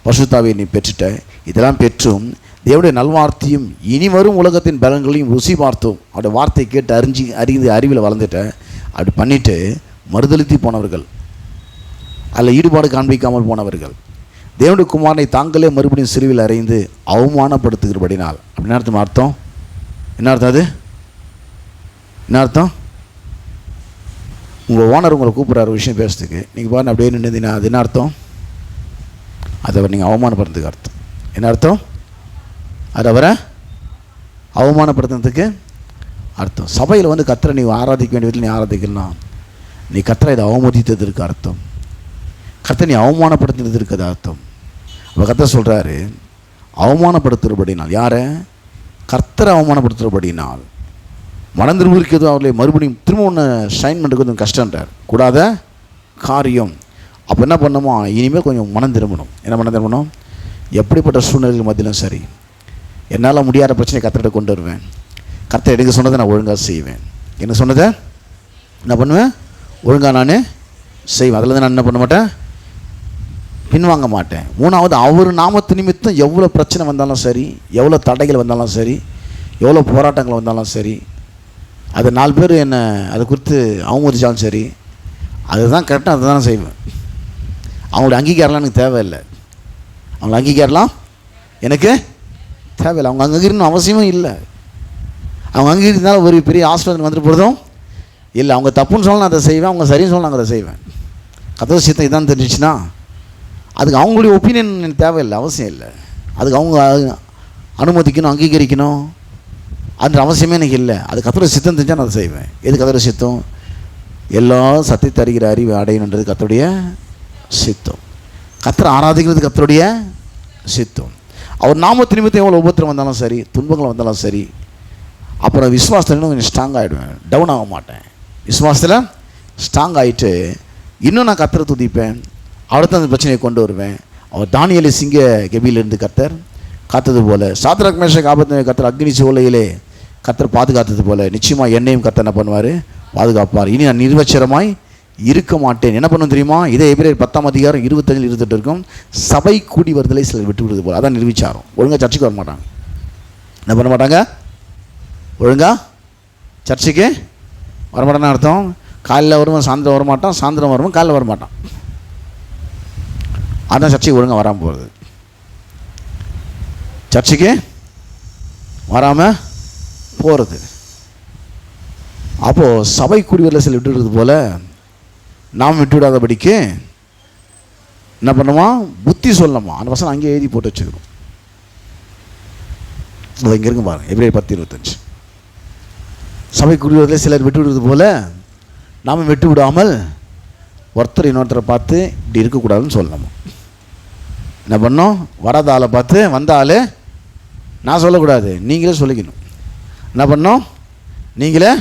பரிசுத்தாவியை நீ பெற்றுட்ட, இதெல்லாம் பெற்றும் தேவனுடைய நல்வார்த்தையும் இனி வரும் உலகத்தின் பலன்களையும் ருசி பார்த்தோம், அவருடைய வார்த்தை கேட்டு அறிந்து அறிவில் வளர்ந்துட்ட. அப்படி பண்ணிவிட்டு மறுதளித்து போனவர்கள், அதில் ஈடுபாடு காண்பிக்காமல் போனவர்கள், தேவனுடைய குமாரனை தாங்களே மறுபடியும் சிலுவையில் அறைந்து அவமானப்படுத்துகிறபடினால். அப்படின்னு அர்த்தம் என்ன அர்த்தம்? அது என்ன அர்த்தம்? உங்கள் ஓனர் உங்களை கூப்பிட்றாரு விஷயம் பேசுறதுக்கு, நீங்கள் பாருங்க அப்படியே நின்றுந்தீங்கன்னா அது என்ன அர்த்தம்? அதை நீங்கள் அவமானப்படுறதுக்கு அர்த்தம். என்ன அர்த்தம்? அது அவரை அவமானப்படுத்துறதுக்கு அர்த்தம். சபையில் வந்து கர்த்தரை நீ ஆராதிக்க வேண்டிய வீட்டில் நீ ஆராதிக்கலாம், நீ கர்த்தரை இதை அவமதித்ததற்கு அர்த்தம், கர்த்தரை நீ அவமானப்படுத்துறதுக்கு அது அர்த்தம். அப்போ கர்த்தர் சொல்கிறாரு, அவமானப்படுத்துகிறபடினால். யாரை? கர்த்தரை அவமானப்படுத்துகிறபடினால் மனம் திரும்பிக்கிறது அவர்களை மறுபடியும் திரும்ப ஒன்று ஷைன் பண்ணுறது கொஞ்சம் கஷ்டன்றார், கூடாத காரியம். அப்போ என்ன பண்ணணுமோ இனிமேல் கொஞ்சம் மனம் திரும்பணும். என்ன மனம் திரும்பணும்? எப்படிப்பட்ட சூழ்நிலைகள் மத்தியிலும் சரி, என்னால் முடியாத பிரச்சனையை கர்த்தர்கிட்ட கொண்டு வருவேன். கர்த்தர் எனக்கு சொன்னதை நான் ஒழுங்காக செய்வேன். என்ன சொன்னதை என்ன பண்ணுவேன்? ஒழுங்காக நான் செய்வேன். அதில் நான் என்ன பண்ண மாட்டேன்? பின்வாங்க மாட்டேன். 3வது, அவர் நாமத்து நிமித்தம் எவ்வளோ பிரச்சனை வந்தாலும் சரி, எவ்வளோ தடைகள் வந்தாலும் சரி, எவ்வளோ போராட்டங்கள் வந்தாலும் சரி, அது 4 பேர் என்னை அதை குறித்து அவமதிச்சாலும் சரி, அதுதான் கரெக்டாக அதை தான் செய்வேன். அவங்களுடைய அங்கீகாரம்லாம் எனக்கு தேவையில்லை. அவங்கள அங்கீகாரலாம் எனக்கு தேவையில்லை. அவங்க அங்கீகரிக்கணும் அவசியமும் இல்லை. அவங்க அங்கீகரித்தாலும் ஒரு பெரிய ஆஸ்பத்திரி வந்துட்டு போகிறதும் இல்லை. அவங்க தப்புன்னு சொல்லலாம் அதை செய்வேன், அவங்க சரின்னு சொல்லலாம் நான் அதை செய்வேன். கர்த்தர் சித்தம் இதான் தெரிஞ்சிச்சுன்னா அதுக்கு அவங்களுடைய ஒப்பீனியன் எனக்கு தேவையில்லை, அவசியம் இல்லை. அதுக்கு அவங்க அனுமதிக்கணும், அங்கீகரிக்கணும் அந்த அவசியமே எனக்கு இல்லை. அது கர்த்தருடைய சித்தம் தெரிஞ்சால் நான் அதை செய்வேன். எது கர்த்தருடைய சித்தம்? எல்லா சத்தியத்தை அறிகிற அறிவை அடையணுன்றது கர்த்தருடைய சித்தம். கர்த்தரை ஆராதிக்கிறது கர்த்தருடைய சித்தம். அவர் நாமத்து நிமித்தம் எவ்வளோ உபத்திரம் வந்தாலும் சரி, துன்பங்கள் வந்தாலும் சரி, அப்புறம் விசுவாசத்தில் இன்னும் கொஞ்சம் ஸ்ட்ராங் ஆகிடுவேன், டவுன் ஆக மாட்டேன். விசுவாசத்தில் ஸ்ட்ராங் ஆகிட்டு இன்னும் நான் கர்த்தரை துதிப்பேன், அடுத்த அந்த பிரச்சனையை கொண்டு வருவேன். அவர் தானியேலை சிங்க கெபியிலிருந்து கர்த்தர் காத்தது போல, சாத்ராக் மேஷாக் ஆபேத்நேகோ கர்த்தர் அக்னி சூளையிலே கர்த்தர் பாதுகாத்தது போல நிச்சயமாக என்னையும் கர்த்தர் என்ன பண்ணுவார், பாதுகாப்பார். இனி நான் நிர்வச்சரமாய் இருக்க மாட்டேன். என்ன பண்ணும் தெரியுமா? இதே எபிரேயர் 10:25-28 இருக்கும். சபை கூடி வருதலை சிலர் விட்டு விடுறது போல, அதான் நிர்விச்சாரம். ஒழுங்காக சர்ச்சுக்கு வர மாட்டாங்க. என்ன பண்ண மாட்டாங்க? ஒழுங்காக சர்ச்சுக்கு வரமாட்டான்னு அர்த்தம். காலையில் வருவோம், சாயந்தரம் வரமாட்டான், சாயந்தரம் வருவோம், காலையில் வரமாட்டான். அதான் சர்ச்சுக்கு ஒழுங்காக வராமல் போகிறது. சர்ச்சுக்கு வராமல் போகிறது. அப்போது சபை கூடி வரல சில விட்டுடுறது போல நாம் விட்டு விடாதபடிக்கு என்ன பண்ணுமா? புத்தி சொல்லணுமா? அந்த வசனம் அங்கேயே எழுதி போட்டு வச்சுக்கிறோம். அது இங்கே இருக்கு பாருங்க, எபிரேயர் 10:25. சபை கூடி வரல சிலர் விட்டு விடுறது போல நாம் விட்டு விடாமல் ஒருத்தர் இன்னொருத்தரை பார்த்து இப்படி இருக்கக்கூடாதுன்னு சொல்லணுமா? என்ன பண்ணோம்? வராத ஆளை பார்த்து வந்த ஆள் நான் சொல்லக்கூடாது, நீங்களே சொல்லிக்கணும். என்ன பண்ணோம்? நீங்களே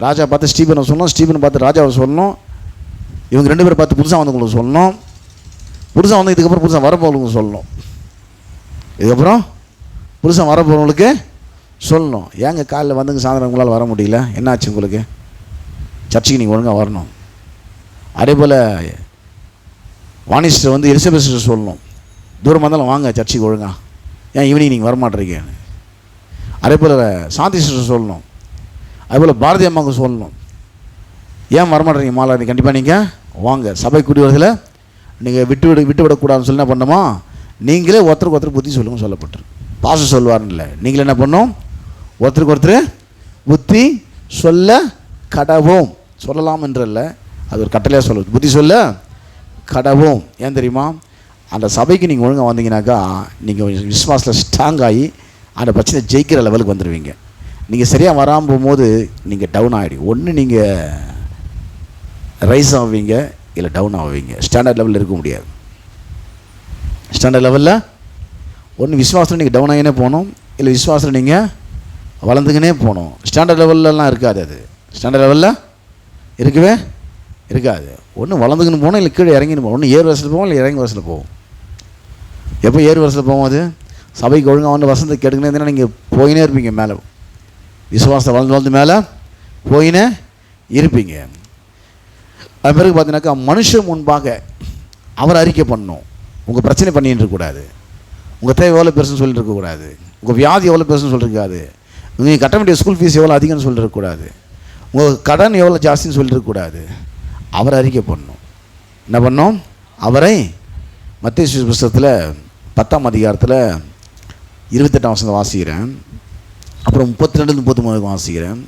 ராஜா பார்த்து ஸ்டீபனை சொல்லணும், ஸ்டீபனை பார்த்து ராஜாவை சொல்லணும், இவங்க 2 பேரை பார்த்து புதுசாக வந்தவங்களுக்கு சொல்லணும், புதுசாக வந்து இதுக்கப்புறம் புதுசாக வரப்போகிறவங்களுக்கு சொல்லணும், இதுக்கப்புறம் புதுசாக வரப்போகிறவங்களுக்கு சொல்லணும். ஏங்க காலையில் வந்துங்க சாயந்தரம் உங்களால் வர முடியல, என்னாச்சு உங்களுக்கு? சர்ச்சுக்கு நீங்கள் ஒழுங்காக வரணும். அதே போல் வாணிஸ்டர் வந்து எலிசபெத் சொல்லணும், தூரமாக இருந்தாலும் வாங்க சர்ச்சுக்கு ஒழுங்காக, ஏன் ஈவினிங் நீங்கள் வரமாட்டீங்கன்னு. அதே போல் சாந்தி சிஸ்டர் சொல்லணும், அதேபோல் பாரதி அம்மாவுக்கு சொல்லணும், ஏன் வரமாட்டீங்க மாலை, கண்டிப்பாக நீங்கள் வாங்க. சபை கூடியவர்களை நீங்கள் விட்டு விடக்கூடாதுன்னு சொல்லி என்ன பண்ணணுமா? நீங்களே ஒருத்தருக்கு ஒருத்தர் புத்தி சொல்லுங்க சொல்லப்பட்டுரு. பாச சொல்வார்னு இல்லை, நீங்களே என்ன பண்ணணும்? ஒருத்தருக்கு ஒருத்தர் புத்தி சொல்ல கடவோம். சொல்லலாம் என்றல்ல, அது ஒரு கட்டளையாக சொல்லுது. புத்தி சொல்ல கடவோம். ஏன் தெரியுமா? அந்த சபைக்கு நீங்கள் ஒழுங்காக வந்தீங்கன்னாக்கா நீங்கள் விசுவாசத்தில் ஸ்ட்ராங் ஆகி அந்த பிரச்சனை ஜெயிக்கிற லெவலுக்கு வந்துடுவீங்க. நீங்கள் சரியாக வராமல் போகும்போது நீங்கள் டவுன் ஆகிடும். ஒன்று நீங்கள் ரைஸ் ஆவீங்க, இல்லை டவுன் ஆவீங்க. ஸ்டாண்டர்ட் லெவலில் இருக்க முடியாது. ஸ்டாண்டர்ட் லெவலில் ஒன்று விசுவாசத்தில் நீங்கள் டவுன் ஆகினே போகணும், இல்லை விசுவாசத்தில் நீங்கள் வளர்ந்துக்கினே போகணும். ஸ்டாண்டர்ட் லெவல்லலாம் இருக்காது. அது ஸ்டாண்டர்ட் லெவலில் இருக்கவே இருக்காது. ஒன்று வளர்ந்துக்கின்னு போகணும், இல்லை கீழே இறங்கின்னு போகணும். ஒன்று ஏறு வருஷத்தில் போவோம், இல்லை இறங்கி வருஷத்தில் போவோம். எப்போ ஏறு வருஷத்தில் போகும்? அது சபைக்கு ஒழுங்காக வந்து வசந்தத்தை கெடுக்கணும் இருந்தால் நீங்கள் போயினே இருப்பீங்க, மேலே விசுவாசத்தை வளர்ந்து மேலே போயினே இருப்பீங்க. அது பிறகு பார்த்தீங்கன்னாக்கா மனுஷன் முன்பாக அவர் அறிக்கை பண்ணணும். உங்கள் பிரச்சனை பண்ணிட்டு இருக்கக்கூடாது, உங்கள் தேவை எவ்வளோ பெருசுன்னு சொல்லிட்டு இருக்கக்கூடாது, உங்கள் வியாதி எவ்வளோ பெருசுன்னு சொல்லியிருக்காது, நீங்கள் கட்ட வேண்டிய ஸ்கூல் ஃபீஸ் எவ்வளோ அதிகம்னு சொல்லிருக்கக்கூடாது, உங்கள் கடன் எவ்வளோ ஜாஸ்தின்னு சொல்லியிருக்கக்கூடாது. அவரை அறிக்கை பண்ணணும். என்ன பண்ணோம்? அவரை மத்தேயு புஸ்தகத்தில் 10ஆம் அதிகாரத்தில் 28ஆம் வசனம் வாசிக்கிறேன், அப்புறம் 32-33 வாசிக்கிறேன்.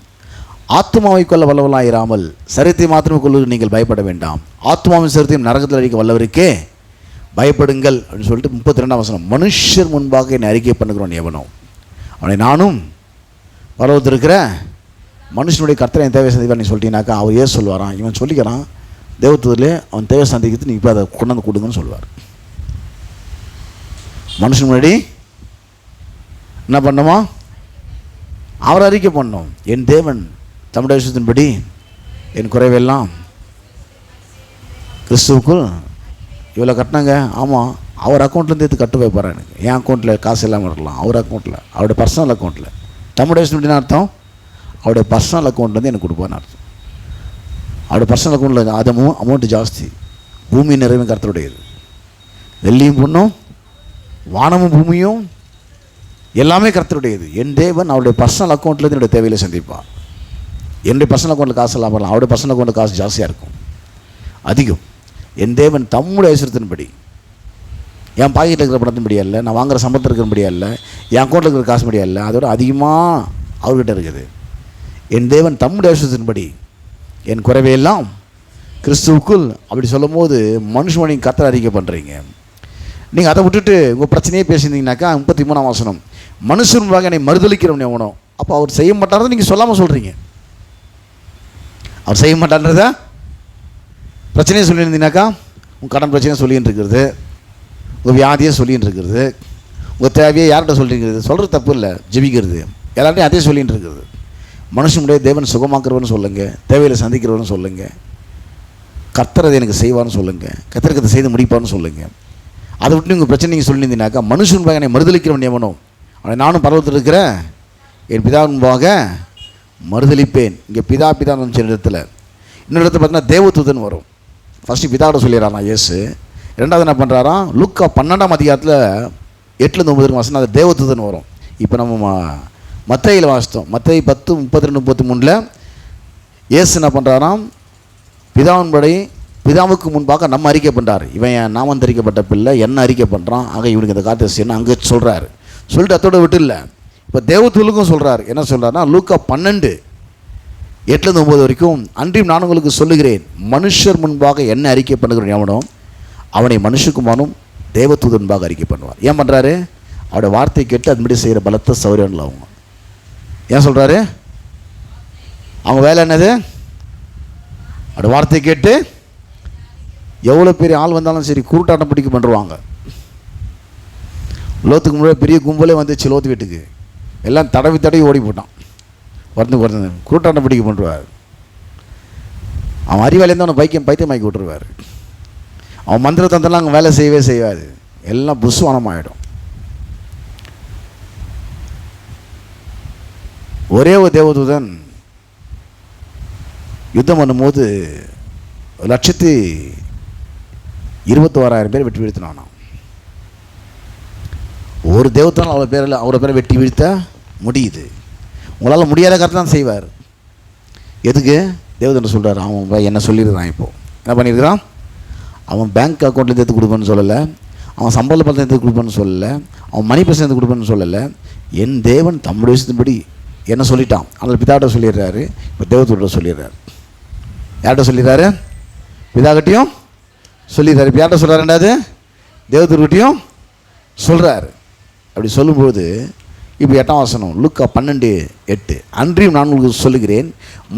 ஆத்மாவை கொள்ள வல்லவளாயிராமல் சரீரத்தை மாத்திரமே கொள்வது நீங்கள் பயப்பட வேண்டாம், ஆத்மாவின் சரீரத்தையும் நரகத்தில் அடிக்க வல்லவருக்கே பயப்படுங்கள் அப்படின்னு சொல்லிட்டு 32ஆம் வசனம். மனுஷர் முன்பாக என்னை அறிக்கை பண்ணுகிறோன் எவனோ அவனை நானும் பரவத்தில் இருக்கிற மனுஷனுடைய கர்த்தரை என் தேவை சந்திப்பார் நீ சொல்லிட்டீங்கன்னாக்கா அவர் ஏன் சொல்லுவாரான்? இவன் சொல்லிக்கிறான் தேவத்துவத்திலே அவன் தேவை சந்திக்கிறது, நீங்கள் இப்போ அதை கொண்டாந்து கொடுங்கன்னு சொல்லுவார். மனுஷன் முன்னாடி என்ன பண்ணுமா? அவர் அறிக்கை பண்ணோம். என் தேவன் தம்முடைய விஷயத்தின்படி என் குறைவெல்லாம் கிறிஸ்துவுக்குள் இவ்வளோ கட்டினாங்க. ஆமாம், அவர் அக்கௌண்ட்லேருந்து எடுத்து கட்டு வைப்பார். எனக்கு என் அக்கௌண்ட்டில் காசு இல்லாமல் இருக்கலாம், அவர் அக்கௌண்ட்டில், அவருடைய பர்சனல் அக்கௌண்ட்டில். தம்முடைய விஷயத்தின் அர்த்தம் அவருடைய பர்சனல் அக்கௌண்ட்லேருந்து எனக்கு கொடுப்பான்னு அர்த்தம். அவருடைய பர்சனல் அக்கௌண்ட்டில் அது அமௌண்ட்டு ஜாஸ்தி. பூமி நிறைவும் கர்த்தருடையது. வெள்ளியும் பொண்ணும் வானமும் பூமியும் எல்லாமே கர்த்தருடையது. என் தேவன் அவருடைய பர்சனல் அக்கௌண்ட்லேருந்து என்னுடைய தேவையில சந்திப்பார். என்னுடைய பர்சனல் அக்கௌண்ட்டில் காசு இல்லாமல் வரலாம், அவருடைய பர்சனல் அக்கௌண்ட்டில் காசு ஜாஸ்தியாக இருக்கும், அதிகம். என் தேவன் தம்முடைய ஐஸ்வர்யத்தின்படி, என் பாக்கெட்டில் இருக்கிற பணத்தின்படியா இல்லை, நான் வாங்குகிற சம்பளத்தில் இருக்கிறபடியா இல்லை, என் அக்கௌண்ட்டில் இருக்கிற காசு படியா இல்லை, அதோட அதிகமாக அவர்கிட்ட இருக்குது. என் தேவன் தம்முடைய ஐஸ்வர்யத்தின்படி என் குறைவையெல்லாம் கிறிஸ்துவுக்குள். அப்படி சொல்லும் போது மனுஷன் நீங்கள் கர்த்தரை அறிக்கை பண்ணுறீங்க. நீங்கள் அதை விட்டுட்டு உங்கள் பிரச்சனையே பேசியிருந்தீங்கன்னாக்கா 33ஆம் வசனம், மனுஷன் என்னை மறுதளிக்கிறவன் எவனோ. அப்போ அவர் செய்ய மாட்டார்றதை நீங்கள் சொல்லாமல் சொல்கிறீங்க. அவர் செய்ய மாட்டான்றத பிரச்சனையை சொல்லியிருந்தீங்கன்னாக்கா உங்கள் கடன் பிரச்சனையை சொல்லின்னு இருக்கிறது, உங்கள் வியாதியை சொல்லின்னு இருக்கிறது, உங்கள் தேவையை யார்கிட்ட சொல்லியிருக்கிறது, சொல்கிறது தப்பு இல்லை, ஜெபிக்கிறது எல்லார்ட்டையும் அதே சொல்லின்னு இருக்கிறது. மனுஷனுடைய தேவன் சுகமாக்குறவன்னு சொல்லுங்கள், தேவையில் சந்திக்கிறவன்னு சொல்லுங்கள், கர்த்தர் அதை எனக்கு செய்வான்னு சொல்லுங்கள், கர்த்தருக்கு அதை செய்து முடிப்பான்னு சொல்லுங்கள். அதை விட்டு உங்கள் பிரச்சனை நீங்கள் சொல்லியிருந்தீங்கன்னாக்கா, மனுஷன் என்னை மறுதளிக்கிறவன் எவனோ அவனை நானும் பரவத்தில் இருக்கிற என் பிதா முன்பாக மறுதளிப்பேன். இங்கே பிதா சின்ன இடத்துல, இன்னொரு இடத்துல பார்த்தீங்கன்னா தேவதூதன் வரும். ஃபஸ்ட்டு பிதாவோட சொல்லிடுறான் இயேசு. ரெண்டாவது என்ன பண்ணுறாராம், லூக்கா 12ஆம் அதிகாரத்தில் 8-9 வசனம் அது தேவதூதன் வரும். இப்போ நம்ம மத்தேயில வாசித்தோம். மத்தேயு 10:32-33 இயேசு என்ன பண்ணுறாராம், பிதாவின்படி பிதாவுக்கு முன்பாக நம்ம அறிக்கை பண்ணுறார். இவன் என் நாமம் தரிக்கப்பட்ட பிள்ளை, என்ன அறிக்கை பண்ணுறான், ஆக இவனுக்கு இந்த காரியத்தை செய்யணும் அங்கே சொல்கிறாரு. சொல்லிட்டு அத்தோடு விட்டு இல்லை, இப்போ தேவதூதனுக்கும் சொல்கிறார். என்ன சொல்கிறாருன்னா, லூக்கா 12:8-9 வரைக்கும், அன்றையும் நான் உங்களுக்கு சொல்லுகிறேன், மனுஷர் முன்பாக என்ன அறிக்கை பண்ணுகிறேன் எவனோ அவனை மனுஷகுமாரனும் தேவதூதன் முன்பாக அறிக்கை பண்ணுவார். ஏன் பண்ணுறாரு, அவருடைய வார்த்தை கேட்டு அதுபடி செய்கிற பலத்த சௌரியன்ல அவங்க. ஏன் சொல்கிறாரு, அவங்க வேலை என்னது, அவருடைய வார்த்தை கேட்டு எவ்வளோ பெரிய ஆள் வந்தாலும் சரி குருட்டாட்டம் பிடிக்க பண்ணுவாங்க. லோத்துக்கு முன்னாடி பெரிய கும்பலே வந்துச்சு லோத்து வீட்டுக்கு, எல்லாம் தடவி ஓடி போட்டான். வரந்து குருட்டாட்டம் பிடிக்க பண்ணுவார். அவன் அறிவாலேருந்து அவனை பைத்தியமாக்கி விட்டுருவார். அவன் மந்திர தந்தெல்லாம் அங்கே வேலை செய்யவே செய்யாது, எல்லாம் புஸ்வானமாகிடும். ஒரே ஒரு தேவதூதன் யுத்தம் பண்ணும்போது 1,26,000 பேர் வெட்டி வீழ்த்தினானா. ஒரு தேவத்தான் அவரை பேரை வெட்டி வீழ்த்த முடியுது. உங்களால் முடியாத கருத்து தான் செய்வார். எதுக்கு தேவதன் சொல்கிறார், அவன் என்ன சொல்லிடுறான். இப்போது என்ன பண்ணியிருக்கிறான், அவன் பேங்க் அக்கௌண்ட்லேருந்து எடுத்து கொடுப்பேன்னு சொல்லலை, அவன் சம்பள பணத்தை எடுத்து கொடுப்பேன்னு சொல்லலை, அவன் மணி பர்சன் எடுத்து கொடுப்பேன்னு சொல்லலை. என் தேவன் தம்முடைய விஷயத்தின்படி என்ன சொல்லிட்டான், அதில் பிதாட்ட சொல்லிடுறாரு. இப்போ தேவதூட்ட சொல்லிடுறாரு. யார்கிட்ட சொல்லிடுறாரு, பிதாக்கிட்டையும் சொல்லிடுறாரு. இப்போ யார்கிட்ட சொல்கிறார், ரெண்டாவது தேவதூர்கிட்டையும் சொல்கிறாரு. அப்படி சொல்லும்போது இப்போ 8ஆம் வசனம் லூக்கா 12:8, அன்றியும் நான் உங்களுக்கு சொல்லுகிறேன்,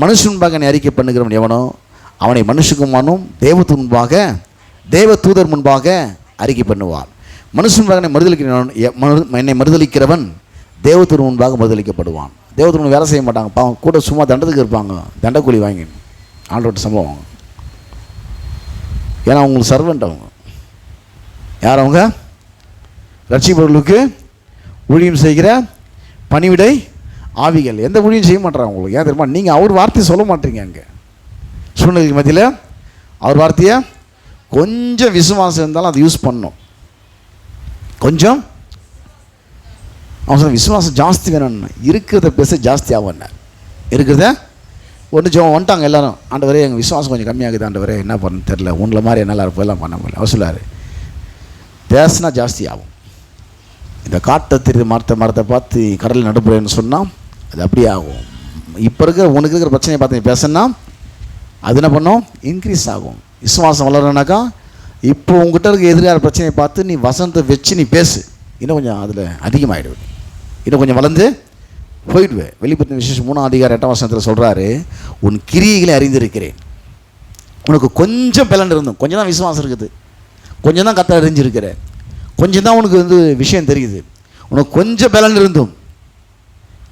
மனுஷன் முன்பாக என்னை அறிக்கை பண்ணுகிறவன் எவனோ அவனை மனுஷகுமாரனும் தேவதூதர் முன்பாக அறிக்கை பண்ணுவார். மனுஷன் முன்பாக என்னை மறுதளிக்கிறவன் தேவதூதர் முன்பாக மறுதளிக்கப்படுவான். தேவதூதர் வேலை செய்ய மாட்டாங்க, பாவம், கூட சும்மா தண்டத்துக்கு இருப்பாங்க, தண்டக்கூலி வாங்கி ஆண்டோட்ட சம்பவம். ஏன்னா அவங்களுக்கு சர்வெண்ட் அவங்க. யார் அவங்க, ரட்சிப்பவர்களுக்கு ஊழியம் செய்கிற பணிவிடை ஆவிகள். எந்த ஊழியம் செய்ய மாட்டாங்க உங்களுக்கு. ஏன் தெரியுமா, நீங்கள் அவர் வார்த்தையை சொல்ல மாட்டீங்க. அங்கே சூழ்நிலைக்கு மத்தியில் அவர் வார்த்தையை கொஞ்சம் விசுவாசம் இருந்தாலும் அதை யூஸ் பண்ணணும். கொஞ்சம் அவன் சொன்ன விசுவாசம் ஜாஸ்தி வேணும்னு, இருக்கிறத பேச ஜாஸ்தி ஆகும். இருக்கிறத ஒன்று வந்துட்டாங்க எல்லோரும், ஆண்டவரே எங்கள் விசுவாசம் கொஞ்சம் கம்மியாகுது, ஆண்டவரே என்ன பண்ண தெரில, உங்களை மாதிரி என்னால் எல்லாம் பண்ண முடியல. அவர் சொல்லார், பேசினா ஜாஸ்தி ஆகும். இந்த காட்டை தெரியுது மரத்தை பார்த்து கடலில் நடுப்புறேன்னு சொன்னால் அது அப்படியே ஆகும். இப்போ உனக்கு இருக்கிற பிரச்சனையை பார்த்து பேசுனா அது என்ன பண்ணும், இன்க்ரீஸ் ஆகும். விசுவாசம் வளரனாக்கா இப்போ உங்ககிட்ட இருக்க எதிரான பிரச்சனையை பார்த்து நீ வசனத்தை வச்சு நீ பேசு, இன்னும் கொஞ்சம் அதில் அதிகமாகிடுவேன், இன்னும் கொஞ்சம் வளர்ந்து போயிடுவேன். வெளிப்படுத்தின விசேஷம் 3ஆம் அதிகாரம் 8ஆம் வசனத்தில் சொல்கிறாரு, உன் கிரியைகளை அறிந்திருக்கிறேன். உனக்கு கொஞ்சம் பலன் இருந்தும், கொஞ்சம் தான் விசுவாசம் இருக்குது, கொஞ்சம் தான் கத்த அறிஞ்சிருக்கிற, கொஞ்சம் தான் உனக்கு விஷயம் தெரியுது, உனக்கு கொஞ்சம் பலன் இருந்தும்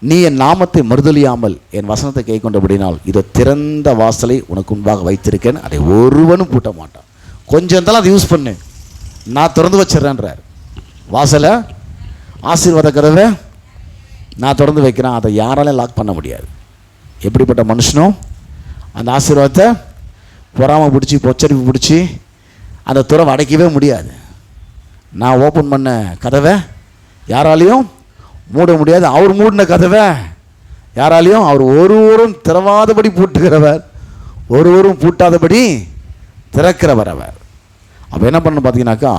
நீ என் நாமத்தை மறுதலியாமல் என் வசனத்தை கை கொண்டபடினால் இதோ திறந்த வாசலை உனக்கு முன்பாக வைத்திருக்கேன், அதை ஒருவனும் பூட்ட மாட்டான். கொஞ்சம் தான் அதை யூஸ் பண்ணு, நான் திறந்து வச்சிடறேன்றார். வாசலை ஆசீர்வாத கதவை நான் திறந்து வைக்கிறேன், அதை யாராலையும் லாக் பண்ண முடியாது. எப்படிப்பட்ட மனுஷனும் அந்த ஆசீர்வாதத்தை பொறாமை பிடிச்சி பொச்சரிப்பு பிடிச்சி அந்த துறவை அடைக்கவே முடியாது. நான் ஓப்பன் பண்ண கதவை யாராலையும் மூட முடியாது, அவர் மூடின கதவை யாராலையும், அவர் ஒருவரும் திறவாதபடி பூட்டுகிறவர், ஒருவரும் பூட்டாதபடி திறக்கிறவர் அவர். அப்போ என்ன பண்ணணும் பார்த்தீங்கன்னாக்கா,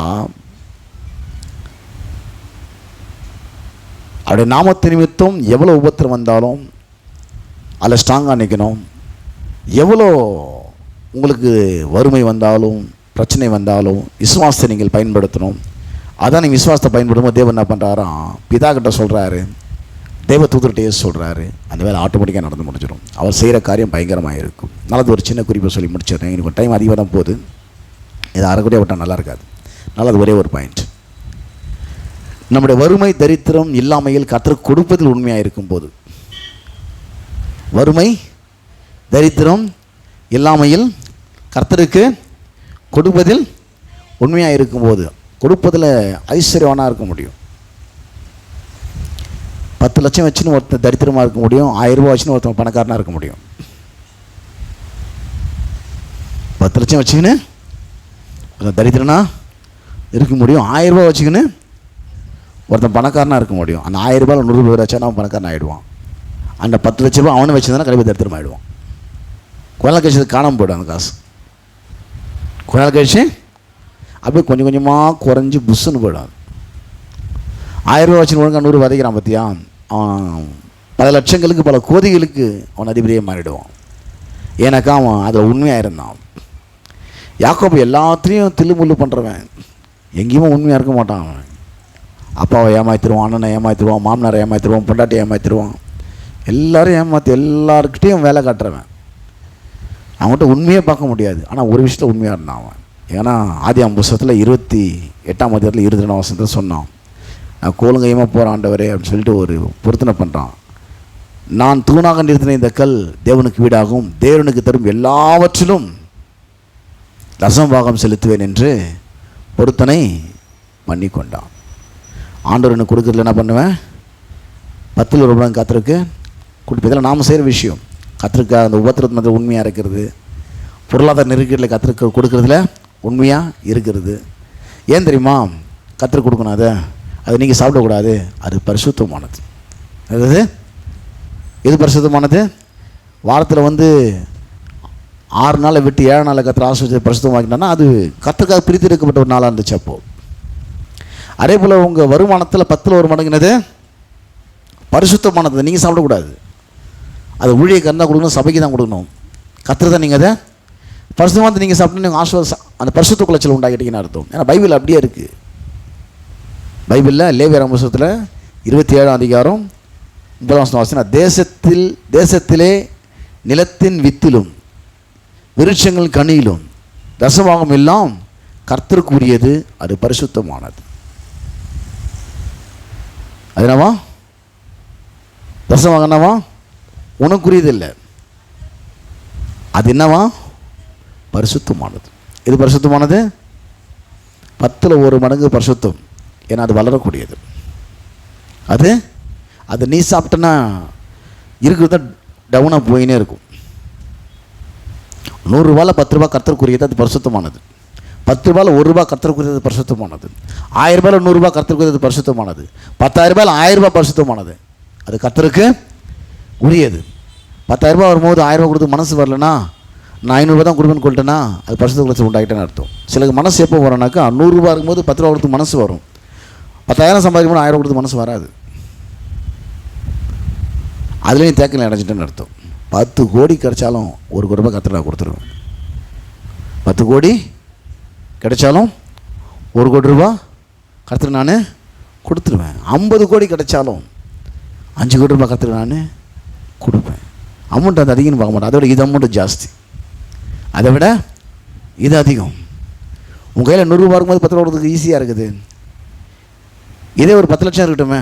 அவருடைய நாமத்து நிமித்தம் எவ்வளோ உபத்திரம் வந்தாலும் அதில் ஸ்ட்ராங்காக நிற்கணும். எவ்வளோ உங்களுக்கு வறுமை வந்தாலும் பிரச்சனை வந்தாலும் விசுவாசத்தை நீங்கள் பயன்படுத்தணும். அதான் நீங்கள் விசுவாசத்தை பயன்படுத்தும் தேவன் என்ன பண்ணுறாராம், பிதா கிட்ட சொல்கிறாரு, தேவதூதர்கிட்டயே சொல்கிறாரு, அந்த வேலை ஆட்டோமேட்டிக்காக நடந்து முடிஞ்சிடும். அவர் செய்கிற காரியம் பயங்கரமாக இருக்கும். நல்லது, ஒரு சின்ன குறிப்பை சொல்லி முடிச்சிடுறேன், எனக்கு டைம் அதிகமாக தான் போகுது, இதை அரைக்குடியாக விட்டால் நல்லா இருக்காது. நல்லது, ஒரே ஒரு பாயிண்ட். நம்முடைய வறுமை தரித்திரம் இல்லாமையில் கர்த்தருக்கு கொடுப்பதில் உண்மையாக இருக்கும்போது, வறுமை தரித்திரம் இல்லாமையில் கர்த்தருக்கு கொடுப்பதில் உண்மையாக இருக்கும்போது கொடுப்பதில் ஐஸ்வர்யவானாக இருக்க முடியும். 10 லட்சம் வச்சுன்னு ஒருத்தன் தரித்திரமாக இருக்க முடியும். 1000 ரூபா வச்சுன்னு ஒருத்தன் பணக்காரனாக இருக்க முடியும். 10 லட்சம் வச்சுக்கின்னு ஒருத்தன் தரித்திரனா இருக்க முடியும். 1000 ரூபா வச்சுக்கின்னு ஒருத்தன் பணக்காரனாக இருக்க முடியும். அந்த 1000 ரூபாயில் 100 ரூபாய் வச்சானா அவன் பணக்காரன் ஆகிடுவான். அந்த 10 லட்ச ரூபா அவனை வச்சுருந்தானா கண்டிப்பாக தரித்திரம் ஆகிடுவான். கொஞ்ச நாள் கழிச்சு காணாமல் போய்டும் அந்த காசு. கொஞ்ச நாள் கழிச்சு அப்படியே கொஞ்சம் கொஞ்சமாக குறைஞ்சி புஷ்ஷுன்னு போய்டும். 1000 ரூபா வச்சுன்னு ஒழுங்காக 100 வதைக்கிறான் பார்த்தியா, அவன் பல லட்சங்களுக்கு பல கோடிகளுக்கு அவன் அதிபதியே மாறிடுவான். ஏன்னாக்கா அவன் அதில் உண்மையாக இருந்தான். யாக்கோபு எல்லாத்துலேயும் தில்லுமுள்ளு பண்ணுறவன், எங்கேயுமே உண்மையாக இருக்க மாட்டான். அவன் அப்பாவை ஏமாற்றிடுவான், அண்ணனை ஏமாற்றிடுவான், மாமனாரை ஏமாற்றிடுவான், பொண்டாட்டியை ஏமாற்றிடுவான், எல்லோரும் ஏமாற்றி எல்லாருக்கிட்டையும் வேலை காட்டுறவன். அவன்கிட்ட உண்மையே பார்க்க முடியாது. ஆனால் ஒரு விஷயத்தில் உண்மையாக இருந்தான் அவன். ஏன்னா ஆதியாகமம் புஸ்தகத்தில் 28ஆம் அதிகாரத்தில் 22ஆம் வசனத்தில் சொன்னான், நான் கோலுங்கையமாக போகிற ஆண்டவரே அப்படின்னு சொல்லிட்டு ஒரு பொருத்தனை பண்ணுறான். நான் தூணாக நிறுத்தின இந்த கல் தேவனுக்கு வீடாகும், தேவனுக்கு தரும் எல்லாவற்றிலும் தசமபாகம் செலுத்துவேன் என்று பொருத்தனை பண்ணி கொண்டான். ஆண்டவர் எனக்கு கொடுக்குறதுல என்ன பண்ணுவேன், 10 ரூபாய் கர்த்தருக்கு கொடுப்பேன். இதெல்லாம் நாம் செய்கிற விஷயம். கர்த்தருக்கு அந்த உபத்திரத்து மத்தியில் உண்மையாக இருக்கிறது, பொருளாதார நெருக்கடியில் கர்த்தருக்கு கொடுக்குறதுல உண்மையாக இருக்கிறது. ஏன் தெரியுமா கர்த்தருக்கு கொடுக்கணும்? அது நீங்கள் சாப்பிடக்கூடாது, அது பரிசுத்தமானது. அதாவது எது பரிசுத்தமானது? வாரத்தில் 6 நாளை விட்டு 7 நாளை கர்த்தர் ஆசீர்வதித்து பரிசுத்தமாக்கிட்டான்னா அது கர்த்தருக்காக பிரித்து எடுக்கப்பட்ட ஒரு நாளாக இருந்துச்சு. அப்போது அதே போல் உங்கள் வருமானத்தில் 10ல் 1 மடங்குனது பரிசுத்தமானது, நீங்கள் சாப்பிடக்கூடாது. அது ஊழியக்காரன் தான் கொடுக்கணும், சபைக்கு தான் கொடுக்கணும். கர்த்தர் தான் நீங்கள் அதை பரிசுத்தமாக நீங்கள் சாப்பிட்டு நீங்கள் அந்த பரிசுத்த குலைச்சல் உண்டாக்கிட்டீங்கன்னு அர்த்தம். ஏன்னா பைபிள் அப்படியே இருக்குது. பைபிளில் லேவியராகமம் புஸ்தகத்தில் 27ஆம் அதிகாரம் 9ஆம் வசனம், தேசத்திலே நிலத்தின் வித்திலும் விருட்சங்கள் கனியிலும் தசமபாகம் எல்லாம் கர்த்தருக்கு உரியது, அது பரிசுத்தமானது. அது என்னவா? தசமபாகம் என்னவா? உனக்குரியது இல்லை, அது என்னவா? பரிசுத்தமானது. இது பரிசுத்தமானது 10ல் 1 மடங்கு பரிசுத்தம். ஏன்னா அது வளரக்கூடியது. அது நீ சாப்பிட்டனா இருக்கிறத டவுனாக போயினே இருக்கும். 100 ரூபாயில் 10 ரூபா கர்த்தருக்குரியது, அது பரிசுத்தமானது. 10 ரூபாயில் 1 ரூபா கர்த்தருக்குரியது பரிசுத்தமானது. 1000 ரூபாயில் 100 ரூபா கர்த்தருக்குரியது பரிசுத்தமானது. 10,000 ரூபாயில் 1000 ரூபாய் பரிசுத்தமானது, அது கர்த்தருக்கு உரியது. 10,000 ரூபாய் வரும்போது 1000 ரூபா கொடுத்து மனசு வரலன்னா நான் 500 ரூபா தான் கொடுப்பேன்னு சொல்லிட்டேன்னா அது பரிசுத்த குலைச்சல் உண்டாகிட்டேன்னு அர்த்தம். சிலருக்கு மனசு எப்போ வரோம்னாக்கா 100 ரூபா இருக்கும்போது 10 ரூபா கொடுத்து மனசு வரும். 10,000 சம்பாதிக்கும்போது 1000 கொடுத்து மனசு வராது. அதுலேயும் தேக்கல் அடைஞ்சிட்டேன்னு அர்த்தம். 10 கோடி கிடைச்சாலும் 1 கோடி ரூபாய் கர்த்தர் நான் கொடுத்துருவேன். 10 கோடி கிடைச்சாலும் 1 கோடி ரூபா கர்த்தர் நான் கொடுத்துருவேன். 50 கோடி கிடைச்சாலும் 5 கோடி ரூபாய் கர்த்தர் நான் கொடுப்பேன். அமௌண்ட் அது அதிகம்னு பார்க்க மாட்டேன். அதை விட இது அமௌண்ட்டு ஜாஸ்தி, அதை விட இது அதிகம். உங்கள் கையில் 100 ரூபா இருக்கும்போது 10 ரூபா கொடுத்துக்கு ஈஸியாக இருக்குது. இதே ஒரு 10 லட்சம் இருக்கட்டுமே,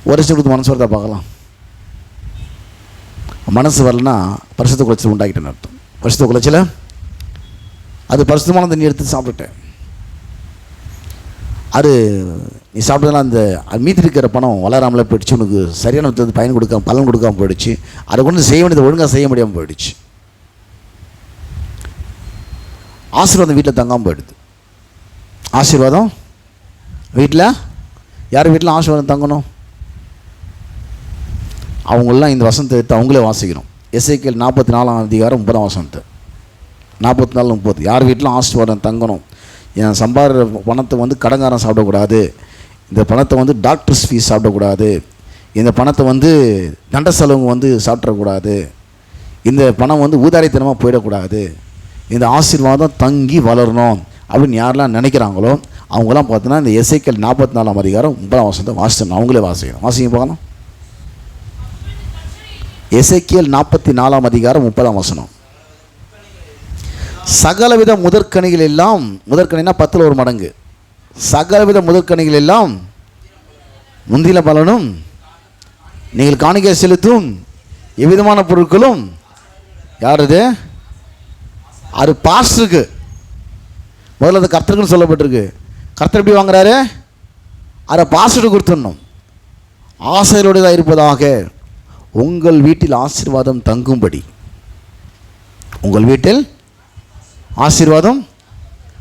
ஒரு லட்சம் கொடுத்து மனசு வரதா பார்க்கலாம். மனசு வரலன்னா பரிசுத்த குலைச்சல் உண்டாக்கிட்டேன்னு அர்த்தம். பரிசுத்த குலைச்சல அது பரிசுத்தமான தண்ணி எடுத்து சாப்பிட்டுட்டேன். அது நீ சாப்பிட்டதெல்லாம் அந்த மீதி இருக்கிற பணம் வளராமலே போயிடுச்சு. உனக்கு சரியான பயன் கொடுக்காம பலன் கொடுக்காமல் போயிடுச்சு. அதை கொண்டு செய்ய வேண்டியதை ஒழுங்காக செய்ய முடியாமல் போயிடுச்சு. ஆசீர்வாதம் வீட்டில் தங்காமல் போயிடுது. ஆசீர்வாதம் வீட்டில், யார் வீட்டில் ஆசீர்வாதம் தங்கணும்? அவங்களெலாம் இந்த வசனத்தை எடுத்து அவங்களே வாசிக்கணும். எசேக்கியேல் 44ஆம் அதிகாரம் 30ஆம் வசனத்தை, 44 30. யார் வீட்டிலும் ஆசீர்வாதம் தங்கணும். என் சம்பாதிக்கிற பணத்தை கடங்காரன் சாப்பிடக்கூடாது. இந்த பணத்தை டாக்டர்ஸ் ஃபீஸ் சாப்பிடக்கூடாது. இந்த பணத்தை தண்ட செலவுங்க சாப்பிடக்கூடாது. இந்த பணம் ஊதாரித்தனமாக போயிடக்கூடாது. இந்த ஆசீர்வாதம் தங்கி வளரணும் அப்படின்னு யாரெல்லாம் நினைக்கிறாங்களோ அவங்களாம் பார்த்தீங்கன்னா இந்த எசேக்கியேல் 44ஆம் அதிகாரம் 30ஆம் வசனத்தை வாசிக்கணும். அவங்களே வாசிக்கணும். வாசிங்க பார்க்கலாம். எசேக்கியேல் 44ஆம் அதிகாரம் 30ஆம் வசனம். சகலவித முதற்கனிகள் எல்லாம், முதற்கனினா 10ல் 1 மடங்கு, சகலவித முதற்கனிகள் எல்லாம் முந்தின பலனும் நீங்கள் காணிக்கை செலுத்தும் எவ்விதமான பொருட்களும் யாருது? அது பாஸ்டருக்கு. முதல்ல அது கர்த்தருக்குன்னு சொல்லப்பட்டிருக்கு. கர்த்தர் எப்படி வாங்குறாரு? அதை பாஸ்டருக்கு கொடுத்துடணும். ஆசிரியருடையதாக இருப்பதாக உங்கள் வீட்டில் ஆசீர்வாதம் தங்கும்படி. உங்கள் வீட்டில் ஆசீர்வாதம்.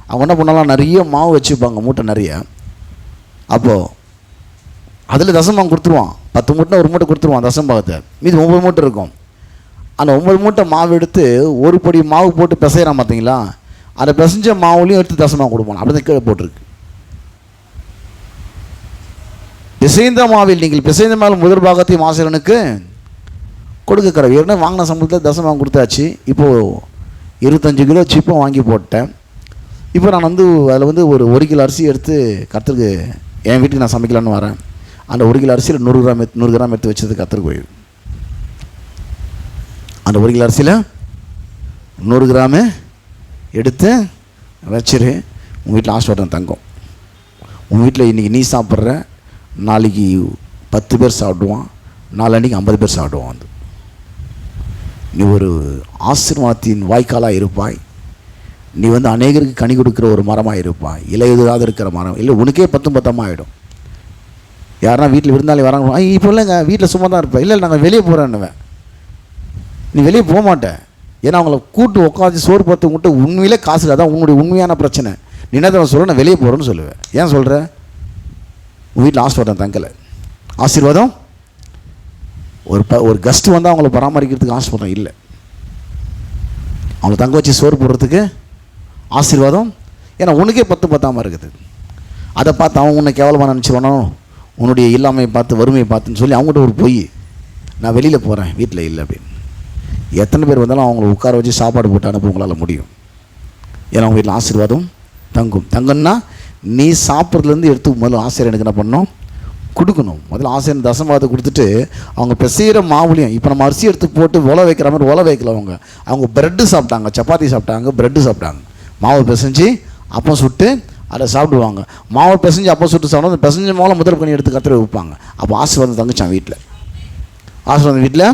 அவங்க என்ன பண்ணலாம், நிறைய மாவு வச்சுப்பாங்க, மூட்டை நிறைய. அப்போது அதில் தசம்பாகம் கொடுத்துருவான். 10 மூட்டை ஒரு மூட்டை கொடுத்துருவான் தசம்பாகத்தை. மீது 9 மூட்டை இருக்கும். அந்த 9 மூட்டை மாவு எடுத்து ஒரு படி மாவு போட்டு பிசைகிறான் பார்த்தீங்களா? அதை பிசைஞ்ச மாவுலையும் எடுத்து தசம்பாகம் கொடுப்பான். அப்படி தான் கீழே போட்டிருக்கு. பிசைந்த மாவில் நீங்கள் பிசைந்த மாவில் முதல் பாகத்தையும் ஆசிரியனுக்கு கொடுக்க கடவுள். ஏன்னா வாங்கின சம்பளத்தில் தசம்பாகம் கொடுத்தாச்சு. இப்போது 25 கிலோ சிப்பம் வாங்கி போட்டேன். இப்போ நான் அதில் ஒரு கிலோ அரிசி எடுத்து கர்த்தருக்கு என் வீட்டுக்கு நான் சமைக்கலான்னு வரேன். அந்த 1 கிலோ அரிசியில் 100 கிராம் எடுத்து வச்சது கர்த்தருக்கு போயிடுது. அந்த 1 கிலோ அரிசியில் 100 கிராமு எடுத்து வச்சிரு. உங்கள் வீட்டில் ஆசீர்வாதம் தங்கும். உங்கள் வீட்டில் இன்றைக்கி நீ சாப்பிட்ற, நாளைக்கு 10 பேர் சாப்பிடுவான், நாளன்னைக்கு 50 பேர் சாப்பிடுவான். நீ ஒரு ஆசீர்வாதத்தின் வாய்க்காலாக இருப்பாய். நீ அநேகருக்கு கனி கொடுக்குற ஒரு மரமாக இருப்பாய். இலையுதாக இருக்கிற மரம். இல்லை உனக்கே 10 ஆகிடும். யாருன்னா வீட்டில் விருந்தாளி வராங்க, இப்போ இல்லைங்க வீட்டில் சும்மா தான் இருப்பேன். இல்லை நாங்கள் வெளியே போகிறேன்னுவேன். நீ வெளியே போக மாட்டேன். ஏன்னா அவங்கள கூட்டு உட்காந்து சோறு பார்த்து விட்டு உண்மையிலே காசு. அதான் உன்னுடைய உண்மையான பிரச்சனை. நீ என்ன சொல்ல, நான் வெளியே போகிறேன்னு சொல்லுவேன். ஏன் சொல்கிற? உங்கள் வீட்டில் ஆசீர்வாதம் தங்கலை. ஆசீர்வாதம் ஒரு கெஸ்ட்டு வந்தால் அவங்கள பராமரிக்கிறதுக்கு ஆசீர்வாதம் இல்லை. அவங்கள தங்க வச்சு சோறு போடுறதுக்கு ஆசீர்வாதம். ஏன்னா உனக்கே 10 இருக்குது. அதை பார்த்து அவன் உன்னை கேவலமாக நினச்சிருவானோ, உன்னுடைய இல்லாமையை பார்த்து வறுமையை பார்த்துன்னு சொல்லி அவங்ககிட்ட ஒரு பொய், நான் வெளியில் போகிறேன் வீட்டில் இல்லை அப்படின்னு. எத்தனை பேர் வந்தாலும் அவங்கள உட்கார வச்சு சாப்பாடு போட்டு அனுப்ப உங்களால் முடியும். ஏன்னா அவங்க வீட்டில் ஆசீர்வாதம் தங்கும். தங்கன்னா நீ சாப்பிட்றதுலேருந்து எடுத்து முதல்ல ஆசிரியனுக்கு என்ன பண்ணணும், கொடுக்கணும். முதல்ல ஆசிரியர் தசம்பாகத்தை கொடுத்துட்டு அவங்க பிசைகிற மாவுலையும். இப்போ நம்ம அரிசி எடுத்து போட்டு ஒலை வைக்கிற மாதிரி ஒலை வைக்கல. அவங்க ப்ரெட்டு சாப்பிட்டாங்க, சப்பாத்தி சாப்பிட்டாங்க, ப்ரெட்டு சாப்பிட்டாங்க. மாவை பிசைஞ்சு அப்பம் சுட்டு அதை சாப்பிடுவாங்க. மாவை பிசைஞ்சு அப்பம் சுட்டு சாப்பிடும். அந்த பிசைஞ்ச மாவில் முதல் பண்ணி எடுத்து கத்திர வைப்பாங்க. அப்போ ஆசீர்வாதம் தங்குச்சான் வீட்டில். ஆசீர்வாதம் வீட்டில்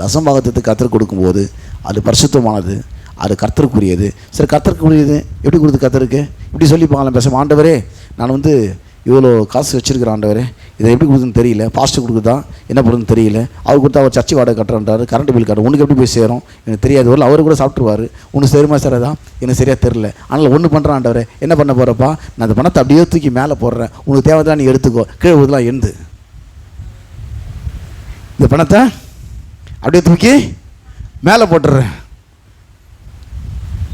தசம்பாகத்துக்கு கர்த்தருக்கு கொடுக்கும்போது அது பரிசுத்தமானது, அது கர்த்தருக்குரியது. சரி, கர்த்தருக்குரியது எப்படி கொடுத்து கர்த்தருக்கு இப்படி சொல்லி பார்க்கலாம். பேசாமல், ஆண்டவரே நான் இவ்வளோ காசு வச்சுருக்கிறேன் ஆண்டவரே, இதை எப்படி கொடுக்குதுன்னு தெரியல, பாஸ்ட்டு கொடுக்குதா என்ன பண்ணுறதுன்னு தெரியல, அவர் கொடுத்தா அவர் சர்ச்சை வாடகை கட்டுறாரு, கரண்ட் பில் கட்டுற, உனக்கு எப்படி போய் சேரும் எனக்கு தெரியாது. ஒரு அவர் கூட சாப்பிட்ருவார், உனக்கு சரிமா சார் எனக்கு சரியாக தெரில. ஆனால் ஒன்று பண்ணுறான் ஆண்டவரே, என்ன பண்ண போகிறப்பா, நான் அந்த பணத்தை அப்படியே தூக்கி மேலே போடுறேன், உனக்கு தேவைதான் நீ எடுத்துக்கோ, கீழே ஊதலாம் எழுந்து. இந்த பணத்தை அப்படியே தூக்கி மேலே போட்டுடுறேன்,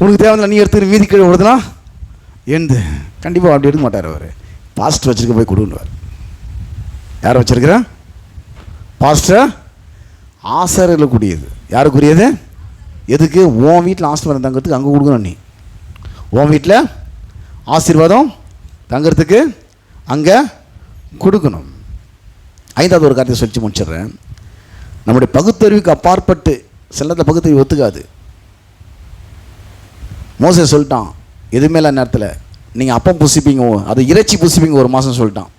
உனக்கு தேவையில்லை நீ எடுத்துக்கிற, மீதி கீழே விடுதலாம் எழுந்து. கண்டிப்பாக அப்படி எடுக்க மாட்டார் அவர். பாஸ்டர் வச்சுருக்க போய் கொடுன்னுவார். யாரை வச்சுருக்கிறேன்? பாஸ்டர். ஆசாரியர்களுக்குரியது யாருக்குரியது? எதுக்கு? உன் வீட்டில் ஆசீர்வாதம் தங்கிறதுக்கு அங்கே கொடுக்கணும். நீ உன் வீட்டில் ஆசீர்வாதம் தங்கிறதுக்கு அங்கே கொடுக்கணும். 5வது ஒரு காரியத்தை சொல்லி முடிச்சிடுறேன். நம்முடைய பகுத்தறிவுக்கு அப்பாற்பட்டு சில நேரத்தில் பகுத்தறிவு ஒத்துக்காது. மோசே சொல்லிட்டான், எதுவுமே இல்லை நேரத்தில் நீங்கள் அப்பம் புசிப்பீங்க, அது இறைச்சி புசிப்பீங்க ஒரு மாதம் சொல்லிட்டான்.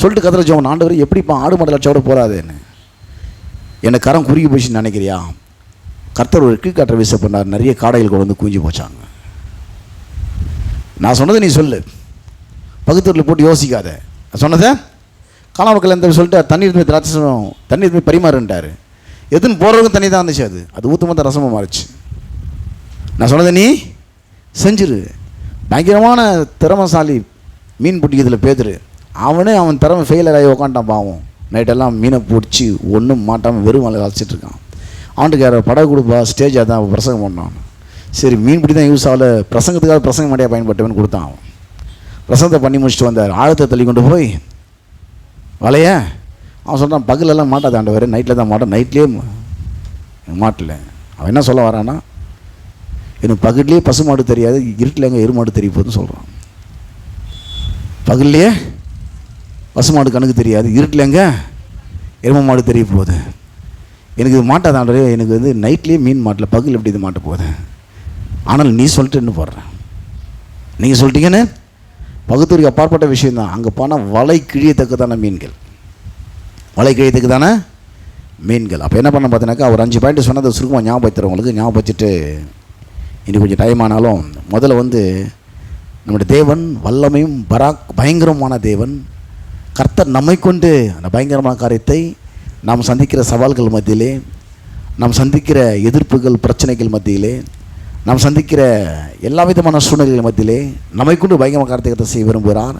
சொல்லிட்டு கத்திர ஜோன், ஆண்டவர் எப்படிப்பா ஆடு மாடு லட்சோட போகாதுன்னு என்னை கரம் குறுகி போச்சுன்னு நினைக்கிறியா? கர்த்தர் ஒரு கீழ்காற்றை வீச பண்ணார், நிறைய காடைகள் கொண்டு வந்து குஞ்சு போச்சாங்க. நான் சொன்னதை நீ சொல்லு, பகுத்தறிவில் போட்டு யோசிக்காத. சொன்னதை காணாமக்கள் எந்த சொல்லிட்டு தண்ணீர் போய் திராட்சம் தண்ணீர் போய் பரிமாறுன்ட்டார். எதுன்னு போகிறவங்க தண்ணி தான் இருந்துச்சு, அது ஊற்றுமத்த ரசமாக மாறிச்சு. நான் சொன்னதை நீ செஞ்சிரு. பயங்கரமான திறமசாலி மீன் பிடிக்கிறதுல பேதுரு, அவன் திறமை ஃபெயிலர் ஆகி உக்காண்டான் பாவம். நைட்டெல்லாம் மீனை பிடிச்சி ஒன்றும் மாட்டாமல் வெறும் மலை அழைச்சிட்ருக்கான். அவனுக்கு யார் படகு கொடுப்பா, ஸ்டேஜாக தான் பிரசங்கம் பண்ணான். சரி, மீன் பிடி தான் யூஸ் ஆகலை, பிரசங்கத்துக்காக பிரசங்கம் மாட்டியாக பயன்பட்டவன் கொடுத்தான். அவன் பிரசங்கத்தை பண்ணி முடிச்சுட்டு வந்தார். ஆழத்தை தள்ளி கொண்டு போய் வலைய அவன் சொல்கிறான், பகலெல்லாம் மாட்டாத ஆண்டவர், நைட்டில் தான் மாட்டான். நைட்லேயே மாட்டல. அவன் என்ன சொல்ல வரான்னா, எனக்கு பகல்லையே பசு மாடு தெரியாது, இருட்டில் எங்கே எருமாடு தெரிய போகுதுன்னு சொல்கிறான். பகல்லையே பசு மாடு கணக்கு தெரியாது, இருட்டில் எங்கே எரும மாடு தெரிய போகுது. எனக்கு இது மாட்டாதாண்டே, எனக்கு நைட்லேயே மீன் மாட்டல, பகல் எப்படி இது மாட்ட போகுது. ஆனால் நீ சொல்லிட்டு என்ன போடுறேன், நீங்கள் சொல்லிட்டீங்கன்னு பகுத்தறிவுக்கு அப்பாற்பட்ட விஷயந்தான். அங்கே போனால் வலை கிழியத்தக்கதான மீன்கள், வலை கிழியத்தக்கதான மீன்கள். அப்போ என்ன பண்ண பார்த்தீங்கன்னாக்கா, ஒரு 5 பாயிண்ட் சொன்னதை சுருக்கமாக ஞாபகப்படுத்துகிறவங்களுக்கு ஞாபகம் வச்சுட்டு இன்னும் கொஞ்சம் டைம் ஆனாலும், முதல்ல நம்முடைய தேவன் வல்லமையும் பயங்கரமான தேவன். கர்த்தர் நம்மை கொண்டு அந்த பயங்கரமான காரியத்தை நாம் சந்திக்கிற சவால்கள் மத்தியிலே, நாம் சந்திக்கிற எதிர்ப்புகள் பிரச்சனைகள் மத்தியிலே, நாம் சந்திக்கிற எல்லா விதமான சூழ்நிலைகள் மத்தியிலே நம்மை கொண்டு பயங்கரமான காரியத்தை செய்ய விரும்புகிறார்.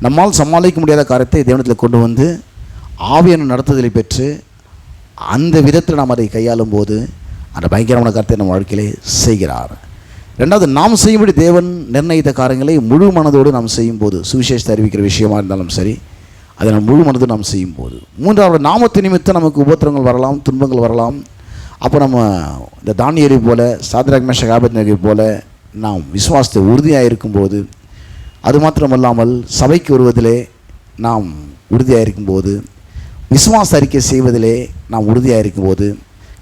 நம்மால் சமாளிக்க முடியாத காரியத்தை தேவனத்தில் கொண்டு வந்து ஆவியான நடத்துதலை பெற்று அந்த விதத்தில் நாம் அதை கையாளும் போது அந்த பயங்கரமான காரியத்தை நம்ம வாழ்க்கையிலே செய்கிறார். ரெண்டாவது, நாம் செய்யும்படி தேவன் நிர்ணயித்த காரியங்களை முழு மனதோடு நாம் செய்யும்போது, சுவிசேஷத்தை அறிவிக்கிற விஷயமா இருந்தாலும் சரி, அதை நாம் முழு மனதோடு நாம் செய்யும்போது. மூன்றாவது, நாமத்து நிமித்தம் நமக்கு உபத்திரங்கள் வரலாம், துன்பங்கள் வரலாம். அப்போ நம்ம இந்த தானியேலை போல, சாத்ராக் மேஷக் ஆபேத்நேகோவை போல நாம் விசுவாசத்தை உறுதியாக இருக்கும்போது, அது மாத்திரமல்லாமல் சபைக்கு வருவதிலே நாம் உறுதியாக இருக்கும்போது, விசுவாச அறிக்கை செய்வதிலே நாம் உறுதியாக இருக்கும்போது,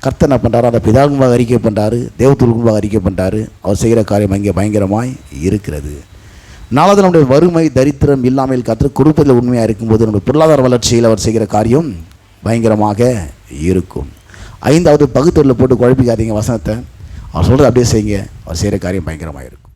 கர்த்தர் என்ன பண்ணுறாரு, அதை பிதாவுக்குமாக அறிக்கை பண்ணுறாரு, தேவதூதர்களுக்குமாக அறிக்கை பண்ணுறாரு. அவர் செய்கிற காரியம் அங்கே பயங்கரமாய் இருக்கிறது. நாலாவது, நம்முடைய வறுமை தரித்திரம் இல்லாமல் கர்த்தர் கொடுப்பதில் உண்மையாக இருக்கும்போது நம்முடைய பொருளாதார வளர்ச்சியில் அவர் செய்கிற காரியம் பயங்கரமாக இருக்கும். ஐந்தாவது, பகுத்தறிவில் போட்டு குழப்பிக்காதீங்க வசனத்தை. அவர் சொல்கிறது அப்படியே செய்யுங்க, அவர் செய்கிற காரியம் பயங்கரமாக இருக்கும்.